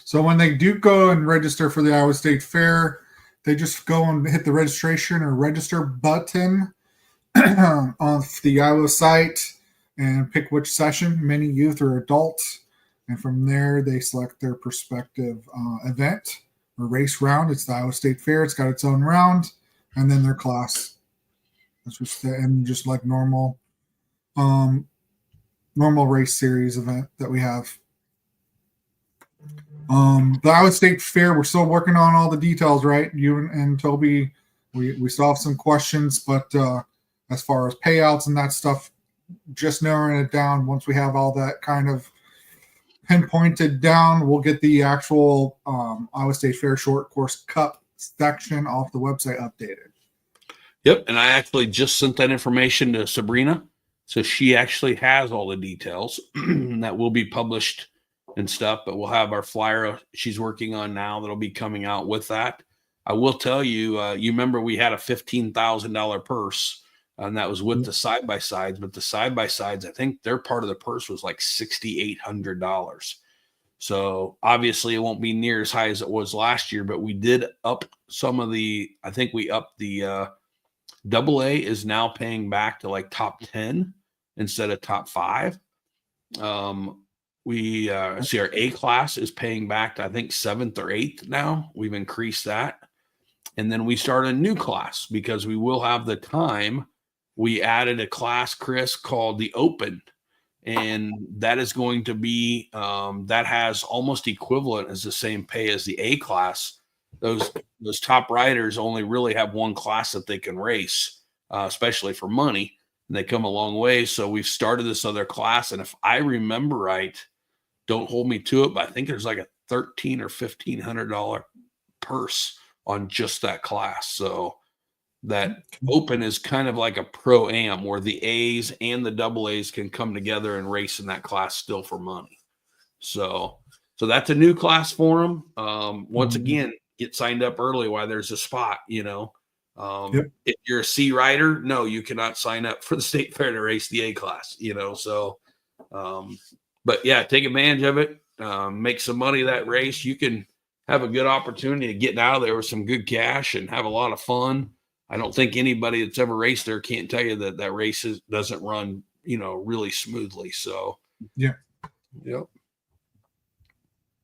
So when they do go and register for the Iowa State Fair, they just go and hit the registration or register button on the Iowa site and pick which session, mini, youth, or adult. And from there, they select their prospective event or race round. It's the Iowa State Fair. It's got its own round, and then their class. That's just like normal race series event that we have. The Iowa State Fair, we're still working on all the details, right? You and Toby, we still have some questions, but as far as payouts and that stuff, just narrowing it down. Once we have all that kind of pinpointed down, we'll get the actual Iowa State Fair Short Course Cup section off the website updated. Yep, and I actually just sent that information to Sabrina, so she actually has all the details that will be published and stuff, but we'll have our flyer she's working on now that'll be coming out with that. I will tell you, you remember we had a $15,000 purse, and that was with the side-by-sides, but the side-by-sides, I think their part of the purse was like $6,800. So obviously it won't be near as high as it was last year, but we did up some of I think we upped the AA is now paying back to like top 10 instead of top 5. We see our A class is paying back to, I think, 7th or 8th now. We've increased that. And then we started a new class because we will have the time. We added a class, Chris, called the Open. And that is going to be, that has almost equivalent as the same pay as the A class. Those top riders only really have one class that they can race, especially for money. And they come a long way. So we've started this other class. And if I remember right, don't hold me to it, but I think there's like a $1,300 or $1,500 purse on just that class. So that Open is kind of like a pro-am where the A's and the AA's can come together and race in that class still for money. So that's a new class for them. Once again, get signed up early while there's a spot, If you're a C rider, no, you cannot sign up for the state fair to race the A class, but yeah, take advantage of it, make some money that race. You can have a good opportunity of getting out of there with some good cash and have a lot of fun. I don't think anybody that's ever raced there can't tell you that race doesn't run, really smoothly. So, yeah. Yep.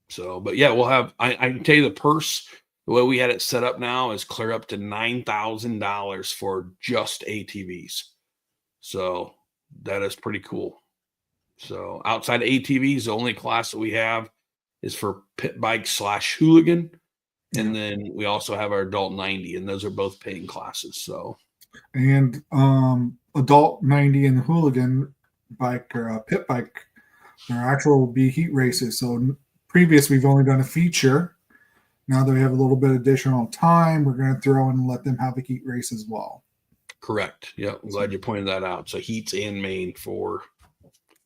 So, but yeah, we'll have, I can tell you the purse, the way we had it set up now is clear up to $9,000 for just ATVs. So that is pretty cool. So outside of ATVs, the only class that we have is for pit bike /hooligan. And then we also have our adult 90, and those are both paying classes. So, and adult 90 and the hooligan bike or pit bike, their actual will be heat races. So previous, we've only done a feature. Now that we have a little bit additional time, we're going to throw in and let them have a heat race as well. Correct. Yeah, I'm glad you pointed that out. So heats and main for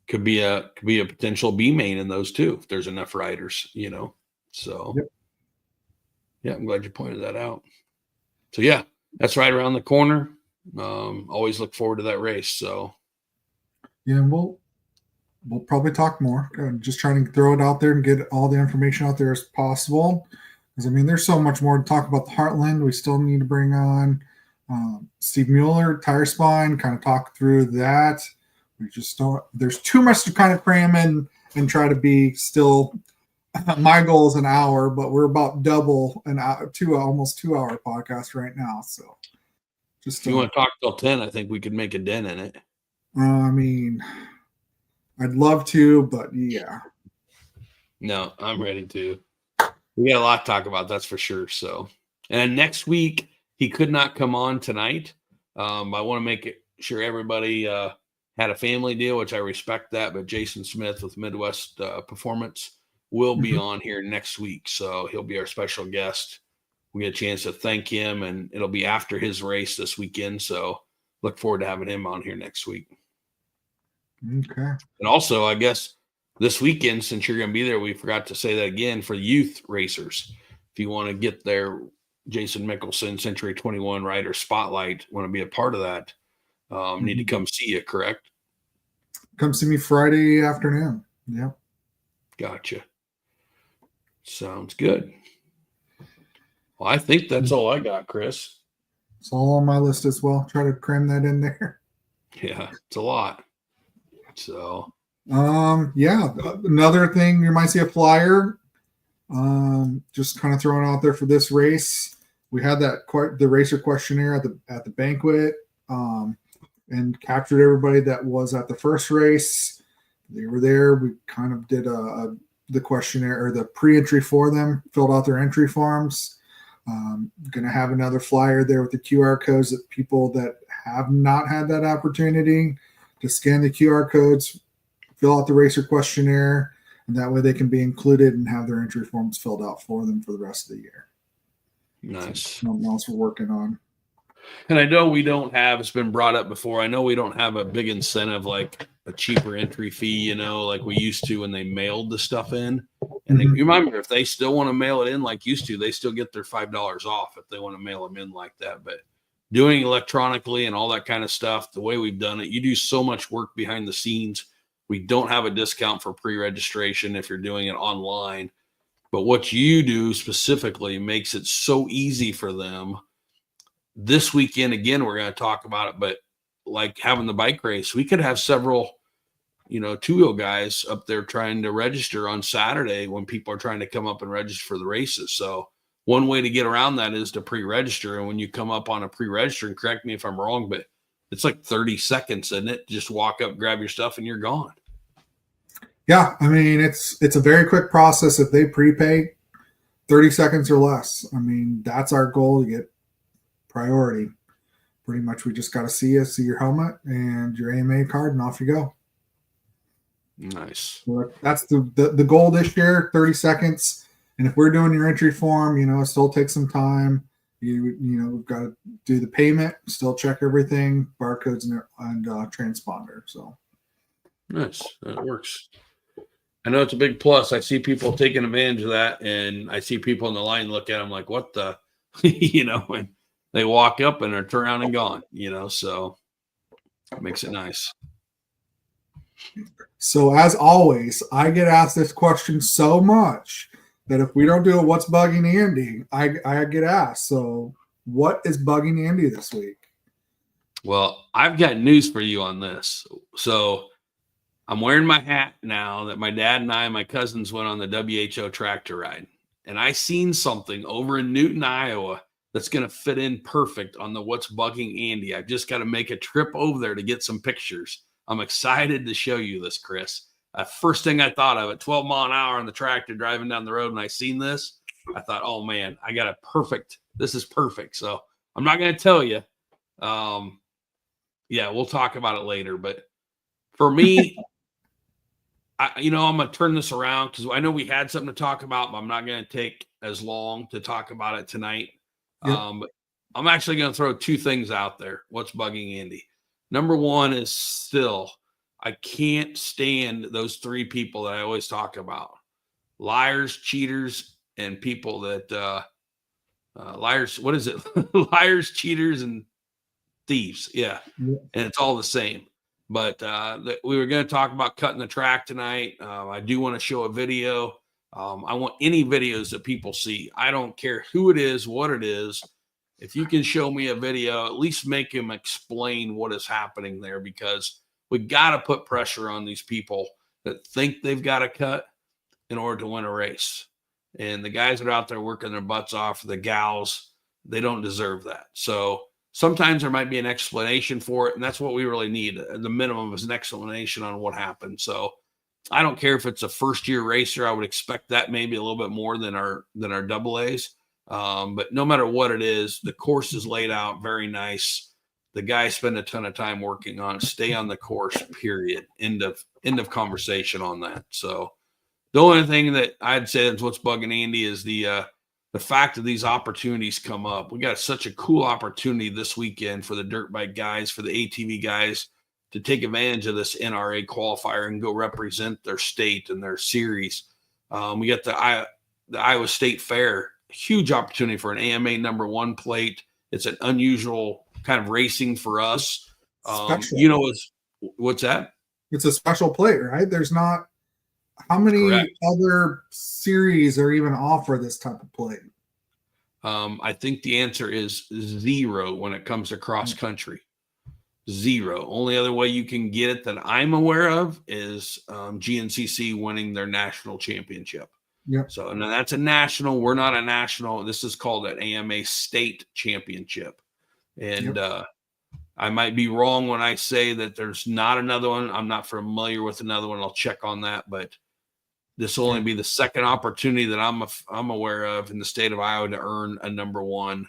could be a potential B main in those too if there's enough riders, So yep. Yeah, I'm glad you pointed that out. So yeah, that's right around the corner. Always look forward to that race. So yeah, we'll probably talk more. Just trying to throw it out there and get all the information out there as possible. Because there's so much more to talk about the Heartland. We still need to bring on Steve Mueller, Tire Spine, kind of talk through that. We just don't. There's too much to kind of cram in and try to be still. My goal is an hour, but we're about double an hour, almost 2 hour podcast right now. So, just if you want to talk till 10, I think we could make a dent in it. I'd love to, but yeah. No, I'm ready to. We got a lot to talk about, that's for sure. So, and next week he could not come on tonight. I want to make sure everybody had a family deal, which I respect that. But Jason Smith with Midwest Performance will be on here next week, so he'll be our special guest. We get a chance to thank him, and it'll be after his race this weekend. So, look forward to having him on here next week. Okay. And also, I guess this weekend, since you're going to be there, we forgot to say that again for youth racers. If you want to get their Jason Mickelson Century 21 Rider Spotlight, want to be a part of that, need to come see you, correct? Come see me Friday afternoon. Yeah. Gotcha. Sounds good. Well, I think that's all I got, Chris. It's all on my list as well. Try to cram that in there. Yeah, it's a lot. So, yeah, another thing, you might see a flyer. Just kind of throwing out there for this race. We had the racer questionnaire at the banquet, and captured everybody that was at the first race. They were there. We kind of did the questionnaire or the pre-entry for them, filled out their entry forms. Going to have another flyer there with the QR codes that people that have not had that opportunity to scan the QR codes, fill out the racer questionnaire, and that way they can be included and have their entry forms filled out for them for the rest of the year. Nice. So something else we're working on. And I know we don't have, it's been brought up before, I know we don't have a big incentive like a cheaper entry fee, like we used to when they mailed the stuff in. And you remember, if they still want to mail it in like used to, they still get their $5 off if they want to mail them in like that. But doing electronically and all that kind of stuff, the way we've done it, you do so much work behind the scenes. We don't have a discount for pre-registration if you're doing it online. But what you do specifically makes it so easy for them. This weekend, again, we're going to talk about it, but like having the bike race, we could have several, two-wheel guys up there trying to register on Saturday when people are trying to come up and register for the races. So one way to get around that is to pre-register. And when you come up on a pre-register, and correct me if I'm wrong, but it's like 30 seconds, isn't it? Just walk up, grab your stuff, and you're gone. Yeah, it's a very quick process. If they prepay, 30 seconds or less. That's our goal, to get priority. Pretty much, we just got to see your helmet and your AMA card, and off you go. Nice. So that's the goal this year, 30 seconds. And if we're doing your entry form, it still takes some time. We've got to do the payment, still check everything, barcodes and transponder. So nice. That works. I know it's a big plus. I see people taking advantage of that, and I see people in the line look at them like, what the, and they walk up and are turned around and gone, so it makes it nice. So as always, I get asked this question so much that if we don't do it, what's bugging Andy? I get asked. So what is bugging Andy this week? Well, I've got news for you on this. So I'm wearing my hat now that my dad and I and my cousins went on the WHO tractor ride. And I seen something over in Newton, Iowa that's going to fit in perfect on the What's Bugging Andy. I've just got to make a trip over there to get some pictures. I'm excited to show you this, Chris. First thing I thought of at 12 mile an hour on the tractor driving down the road, and I seen this, I thought, oh man, I got this is perfect. So I'm not going to tell you. Yeah, we'll talk about it later. But for me, I'm going to turn this around because I know we had something to talk about, but I'm not going to take as long to talk about it tonight. Yep. But I'm actually going to throw two things out there. What's bugging Andy? Number one is still, I can't stand those three people that I always talk about: liars, cheaters, and people that liars. What is it? Liars, cheaters, and thieves. Yeah. Yep. And it's all the same. But we were going to talk about cutting the track tonight. I do want to show a video. I want any videos that people see. I don't care who it is, what it is. If you can show me a video, at least make him explain what is happening there, because we got to put pressure on these people that think they've got to cut in order to win a race. And the guys that are out there working their butts off, the gals, they don't deserve that. So sometimes there might be an explanation for it, and that's what we really need. The minimum is an explanation on what happened. So I don't care if it's a first-year racer. I would expect that maybe a little bit more than our double A's. But no matter what it is, the course is laid out very nice. The guys spend a ton of time working on it. Stay on the course, period. End of conversation on that. So the only thing that I'd say is what's bugging Andy is the fact that these opportunities come up. We got such a cool opportunity this weekend for the dirt bike guys, for the ATV guys, to take advantage of this NRA qualifier and go represent their state and their series. We got the Iowa State Fair, huge opportunity for an AMA #1 plate. It's an unusual kind of racing for us. What's that? It's a special plate, right? There's not. How many other series are even offer this type of plate? I think the answer is 0 when it comes to cross country. 0. Only other way you can get it that I'm aware of is GNCC winning their national championship. Yep. So now that's a national. We're not a national. This is called an AMA state championship. And I might be wrong when I say that there's not another one. I'm not familiar with another one. I'll check on that. But this will only be the second opportunity that I'm aware of in the state of Iowa to earn a #1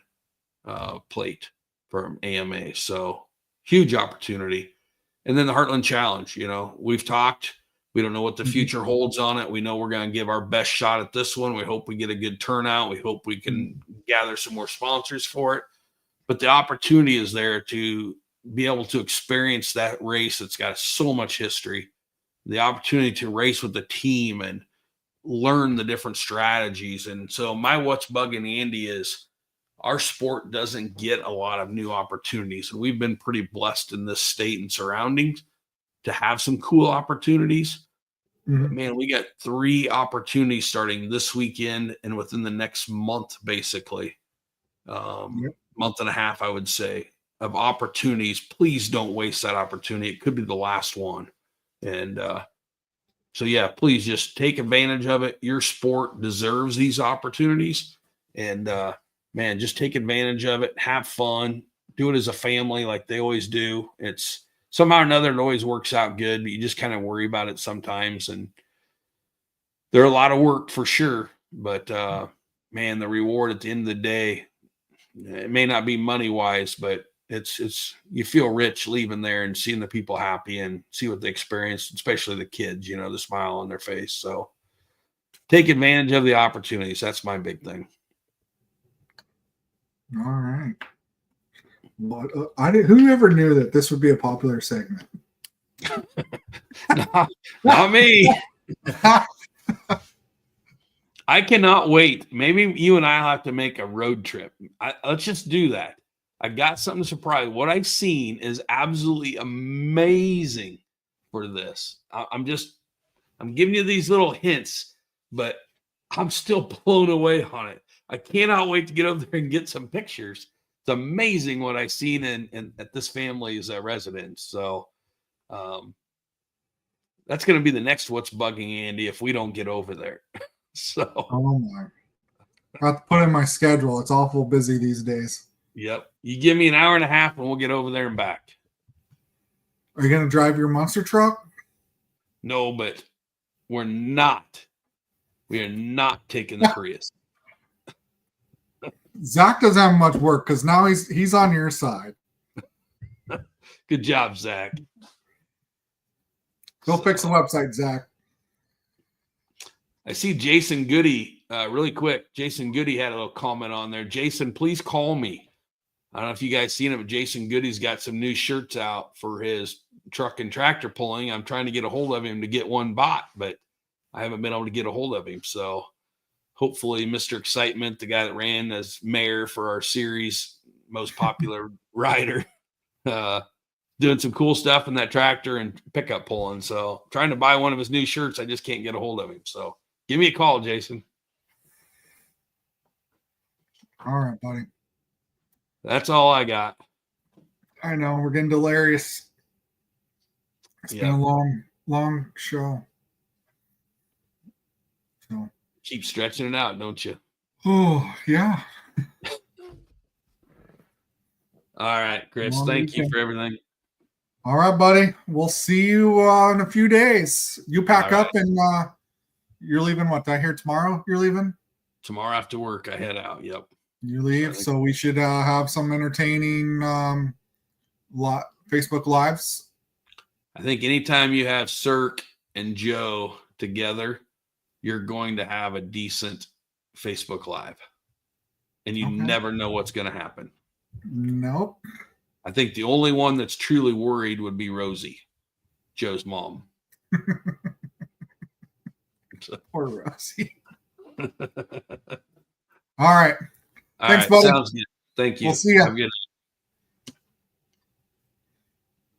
plate from AMA. So huge opportunity. And then the Heartland Challenge. We've talked. We don't know what the future holds on it. We know we're going to give our best shot at this one. We hope we get a good turnout. We hope we can gather some more sponsors for it. But the opportunity is there to be able to experience that race that's got so much history. The opportunity to race with the team and learn the different strategies. And so what's bugging Andy is our sport doesn't get a lot of new opportunities. And we've been pretty blessed in this state and surroundings to have some cool opportunities. But man, we got 3 opportunities starting this weekend and within the next month, basically. Month and a half, I would say, of opportunities. Please don't waste that opportunity. It could be the last one. And so, yeah, please just take advantage of it. Your sport deserves these opportunities. And, man, just take advantage of it. Have fun. Do it as a family like they always do. It's somehow or another, it always works out good, but you just kind of worry about it sometimes. And they're a lot of work for sure. But, man, the reward at the end of the day, it may not be money-wise, but it's you feel rich leaving there and seeing the people happy and see what they experience, especially the kids, the smile on their face. So take advantage of the opportunities. That's my big thing. All right. Well, who ever knew that this would be a popular segment? Not me. I cannot wait. Maybe you and I'll have to make a road trip. Let's just do that. I got something to surprise. What I've seen is absolutely amazing for this. I'm giving you these little hints, but I'm still blown away on it. I cannot wait to get over there and get some pictures. It's amazing what I've seen at this family's residence. So that's going to be the next What's Bugging Andy if we don't get over there. So oh my. I have to put in my schedule. It's awful busy these days. Yep. You give me an hour and a half and we'll get over there and back. Are you going to drive your monster truck? No, but we are not taking the Prius. Zach doesn't have much work because now he's on your side. Good job, Zach. Go fix the website, Zach. I see Jason Goody really quick. Jason Goody had a little comment on there. Jason, please call me. I don't know if you guys seen it, but Jason Goody's got some new shirts out for his truck and tractor pulling. I'm trying to get a hold of him to get one bought, but I haven't been able to get a hold of him. So hopefully Mr. Excitement, the guy that ran as mayor for our series, most popular rider, doing some cool stuff in that tractor and pickup pulling. So trying to buy one of his new shirts. I just can't get a hold of him. So give me a call, Jason. All right, buddy. That's all I got. I know we're getting delirious. It's been a long show. So keep stretching it out, don't you? Oh, yeah. All right, Chris. Thank you for everything. All right, buddy. We'll see you in a few days. You pack up and you're leaving. What? Did I hear tomorrow you're leaving? Tomorrow after work, I head out. Yep. You leave. So we should have some entertaining Facebook Lives. I think anytime you have Cirque and Joe together, you're going to have a decent Facebook Live. And you never know what's going to happen. Nope. I think the only one that's truly worried would be Rosie, Joe's mom. Poor Rosie. All right. All Thanks, right, buddy. sounds good. Thank you. We'll see you. Have a good night.